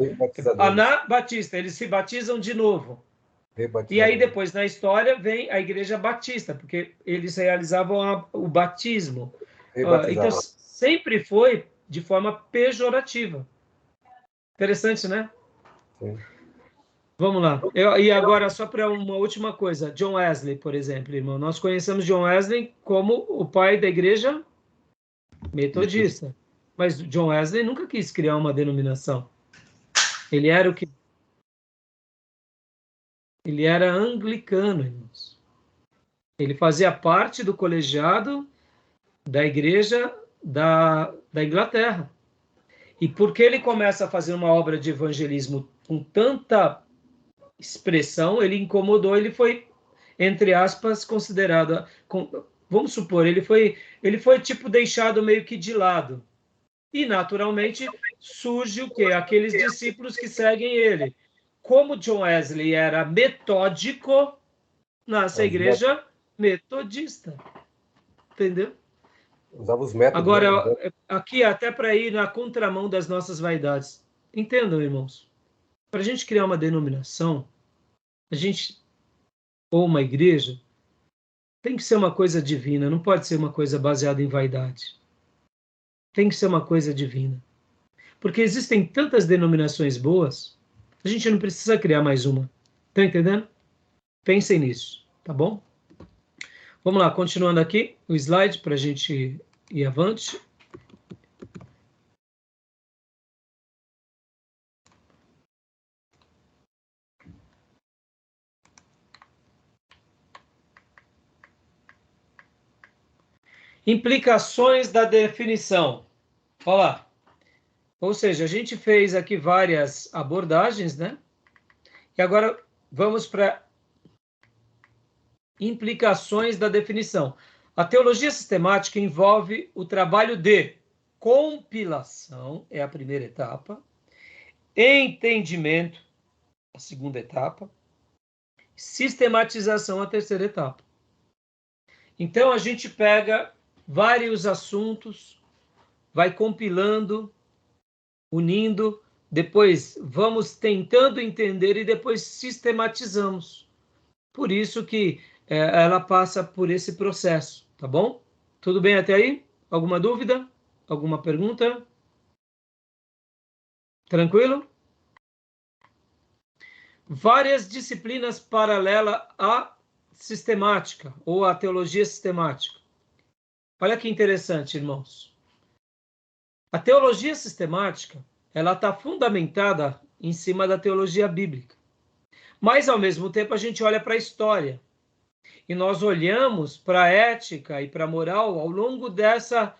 Anabatista, eles se batizam de novo. E aí depois, na história, vem a Igreja Batista, porque eles realizavam o batismo. Então, sempre foi de forma pejorativa. Interessante, né? Sim. Vamos lá. E agora, só para uma última coisa. John Wesley, por exemplo, irmão. Nós conhecemos John Wesley como o pai da Igreja Metodista. Mas John Wesley nunca quis criar uma denominação. Ele era o que? Ele era anglicano, irmãos. Ele fazia parte do colegiado da Igreja da Inglaterra. E porque ele começa a fazer uma obra de evangelismo com tanta expressão, ele incomodou, ele foi, entre aspas, considerado, vamos supor, ele foi tipo deixado meio que de lado. E, naturalmente, surge o quê? Aqueles discípulos que seguem ele. Como John Wesley era metódico, nasce a Igreja Metodista. Entendeu? Usava os métodos. Agora, aqui, até para ir na contramão das nossas vaidades. Entendam, irmãos. Para a gente criar uma denominação, ou uma igreja, tem que ser uma coisa divina, não pode ser uma coisa baseada em vaidade. Tem que ser uma coisa divina. Porque existem tantas denominações boas, a gente não precisa criar mais uma. Estão entendendo? Pensem nisso, tá bom? Vamos lá, continuando aqui, o slide para a gente ir avante. Implicações da definição. Olha lá. Ou seja, a gente fez aqui várias abordagens, né? E agora vamos para implicações da definição. A teologia sistemática envolve o trabalho de compilação, é a primeira etapa, entendimento, a segunda etapa, sistematização, a terceira etapa. Então, a gente pega vários assuntos, vai compilando, unindo, depois vamos tentando entender e depois sistematizamos. Por isso que ela passa por esse processo, tá bom? Tudo bem até aí? Alguma dúvida? Alguma pergunta? Tranquilo? Várias disciplinas paralelas à sistemática ou à teologia sistemática. Olha que interessante, irmãos. A teologia sistemática, ela está fundamentada em cima da teologia bíblica. Mas, ao mesmo tempo, a gente olha para a história. E nós olhamos para a ética e para a moral ao longo dessa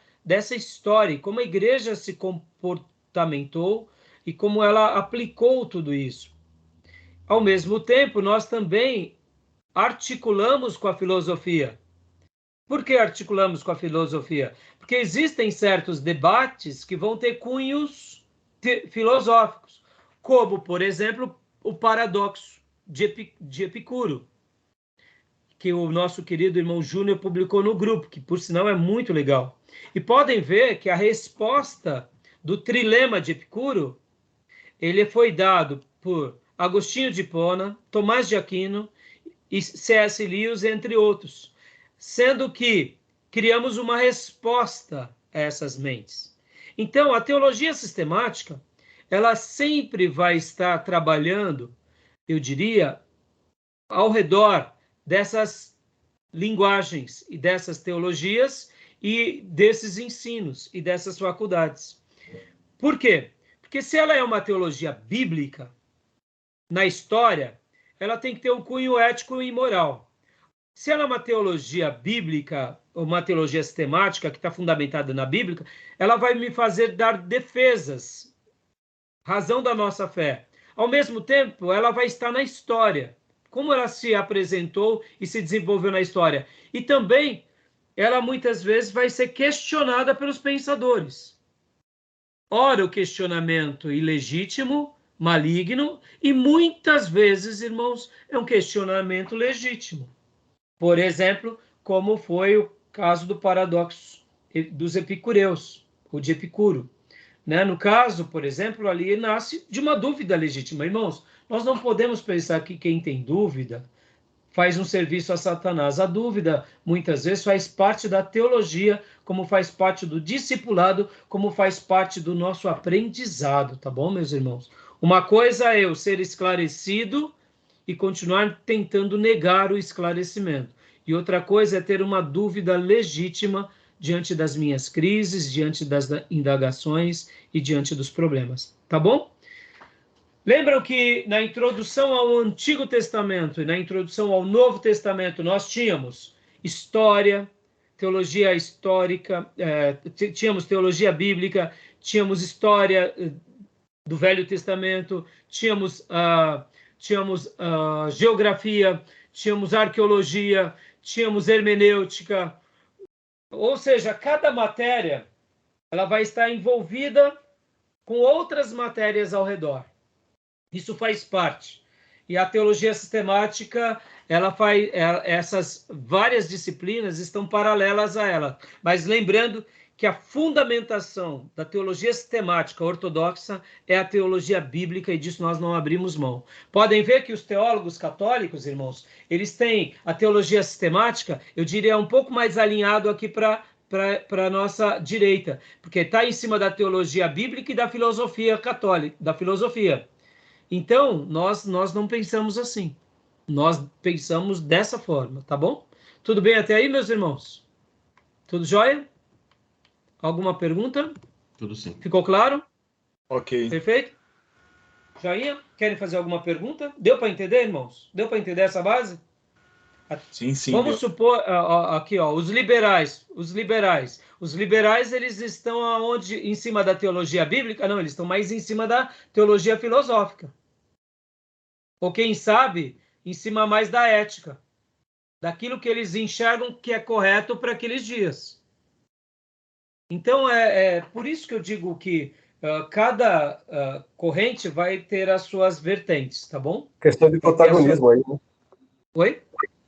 história, como a igreja se comportamentou e como ela aplicou tudo isso. Ao mesmo tempo, nós também articulamos com a filosofia. Por que articulamos com a filosofia? Porque existem certos debates que vão ter cunhos filosóficos, como, por exemplo, o paradoxo de Epicuro, que o nosso querido irmão Júnior publicou no grupo, que, por sinal, é muito legal. E podem ver que a resposta do trilema de Epicuro ele foi dado por Agostinho de Hipona, Tomás de Aquino e C.S. Lewis, entre outros, sendo que criamos uma resposta a essas mentes. Então, a teologia sistemática, ela sempre vai estar trabalhando, eu diria, ao redor dessas linguagens e dessas teologias e desses ensinos e dessas faculdades. Por quê? Porque se ela é uma teologia bíblica, na história, ela tem que ter um cunho ético e moral. Se ela é uma teologia bíblica, ou uma teologia sistemática, que está fundamentada na Bíblia, ela vai me fazer dar defesas, razão da nossa fé. Ao mesmo tempo, ela vai estar na história, como ela se apresentou e se desenvolveu na história. E também, ela muitas vezes vai ser questionada pelos pensadores. Ora, o questionamento ilegítimo, maligno, e muitas vezes, irmãos, é um questionamento legítimo. Por exemplo, como foi o caso do paradoxo dos epicureus, ou de Epicuro. No caso, por exemplo, ali nasce de uma dúvida legítima. Irmãos, nós não podemos pensar que quem tem dúvida faz um serviço a Satanás. A dúvida, muitas vezes, faz parte da teologia, como faz parte do discipulado, como faz parte do nosso aprendizado, tá bom, meus irmãos? Uma coisa é eu ser esclarecido e continuar tentando negar o esclarecimento. E outra coisa é ter uma dúvida legítima diante das minhas crises, diante das indagações e diante dos problemas. Tá bom? Lembram que na introdução ao Antigo Testamento e na introdução ao Novo Testamento nós tínhamos história, teologia histórica, tínhamos teologia bíblica, tínhamos história do Velho Testamento, tínhamos geografia, tínhamos arqueologia, tínhamos hermenêutica, ou seja, cada matéria ela vai estar envolvida com outras matérias ao redor. Isso faz parte. E a teologia sistemática, essas várias disciplinas estão paralelas a ela. Mas lembrando que a fundamentação da teologia sistemática ortodoxa é a teologia bíblica, e disso nós não abrimos mão. Podem ver que os teólogos católicos, irmãos, eles têm a teologia sistemática, eu diria, um pouco mais alinhado aqui para a nossa direita, porque está em cima da teologia bíblica e da filosofia católica, da filosofia. Então, nós não pensamos assim. Nós pensamos dessa forma, tá bom? Tudo bem até aí, meus irmãos? Tudo jóia? Alguma pergunta? Tudo sim. Ficou claro? Ok. Perfeito? Joinha? Querem fazer alguma pergunta? Deu para entender, irmãos? Deu para entender essa base? Sim, sim. Vamos supor, aqui, os liberais, eles estão aonde? Em cima da teologia bíblica? Não, eles estão mais em cima da teologia filosófica. Ou quem sabe, em cima mais da ética, daquilo que eles enxergam que é correto para aqueles dias. Então, é por isso que eu digo que cada corrente vai ter as suas vertentes, tá bom? Questão de protagonismo aí, né? Oi?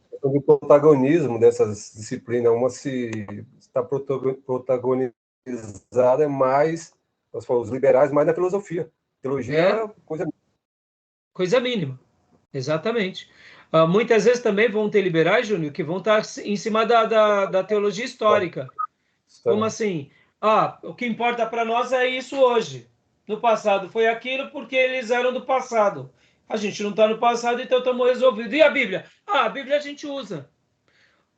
Questão de protagonismo dessas disciplinas. Uma se está protagonizada mais, os liberais, mais na filosofia. Teologia é coisa mínima. Exatamente. Muitas vezes também vão ter liberais, Júnior, que vão estar em cima da teologia histórica. Como assim? O que importa para nós é isso hoje. No passado foi aquilo porque eles eram do passado. A gente não está no passado, então estamos resolvidos. E a Bíblia? A Bíblia a gente usa.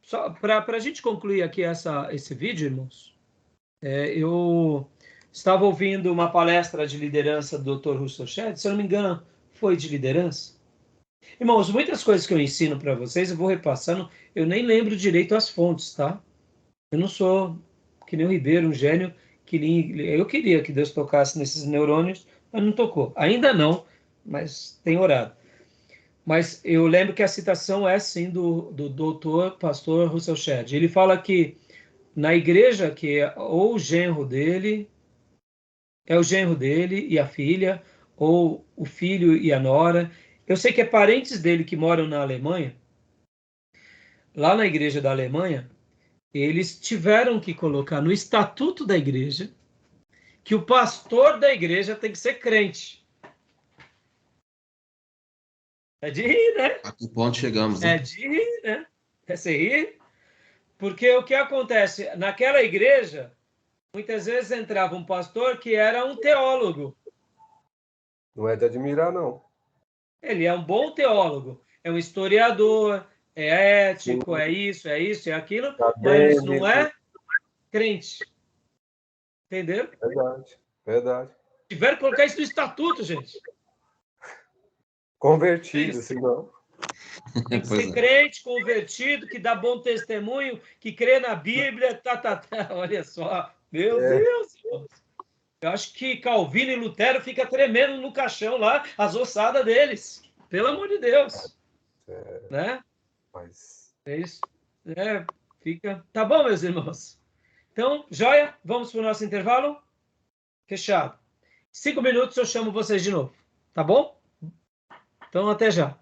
Só para a gente concluir aqui esse vídeo, irmãos, eu estava ouvindo uma palestra de liderança do Dr. Russell Shedd, se eu não me engano, foi de liderança. Irmãos, muitas coisas que eu ensino para vocês, eu vou repassando, eu nem lembro direito as fontes, tá? Eu não sou que nem o Ribeiro, um gênio, eu queria que Deus tocasse nesses neurônios, mas não tocou. Ainda não, mas tem orado. Mas eu lembro que a citação é, sim, do doutor pastor Russell Shedd. Ele fala que na igreja, que é ou o genro dele e a filha, ou o filho e a nora. Eu sei que é parentes dele que moram na Alemanha. Lá na igreja da Alemanha, eles tiveram que colocar no estatuto da igreja que o pastor da igreja tem que ser crente. É de rir, né? A que ponto chegamos, né? É de rir, né? É se rir. Porque o que acontece? Naquela igreja, muitas vezes entrava um pastor que era um teólogo. Não é de admirar, não. Ele é um bom teólogo, é um historiador, é ético, Sim. é isso, é aquilo, Tá mas bem, não é crente. Entendeu? verdade, verdade. Tiveram que colocar isso no estatuto, gente. Convertido, Isso. senão. Tem que Pois ser é. crente, convertido, que dá bom testemunho, que crê na Bíblia, Olha só, meu É, Deus, irmãos. Eu acho que Calvino e Lutero ficam tremendo no caixão lá, as ossadas deles. Pelo amor de Deus. Né? mas É isso. É, fica. Tá bom, meus irmãos. Então, joia? Vamos para o nosso intervalo? Fechado. 5 minutos eu chamo vocês de novo. Tá bom? Então, até já.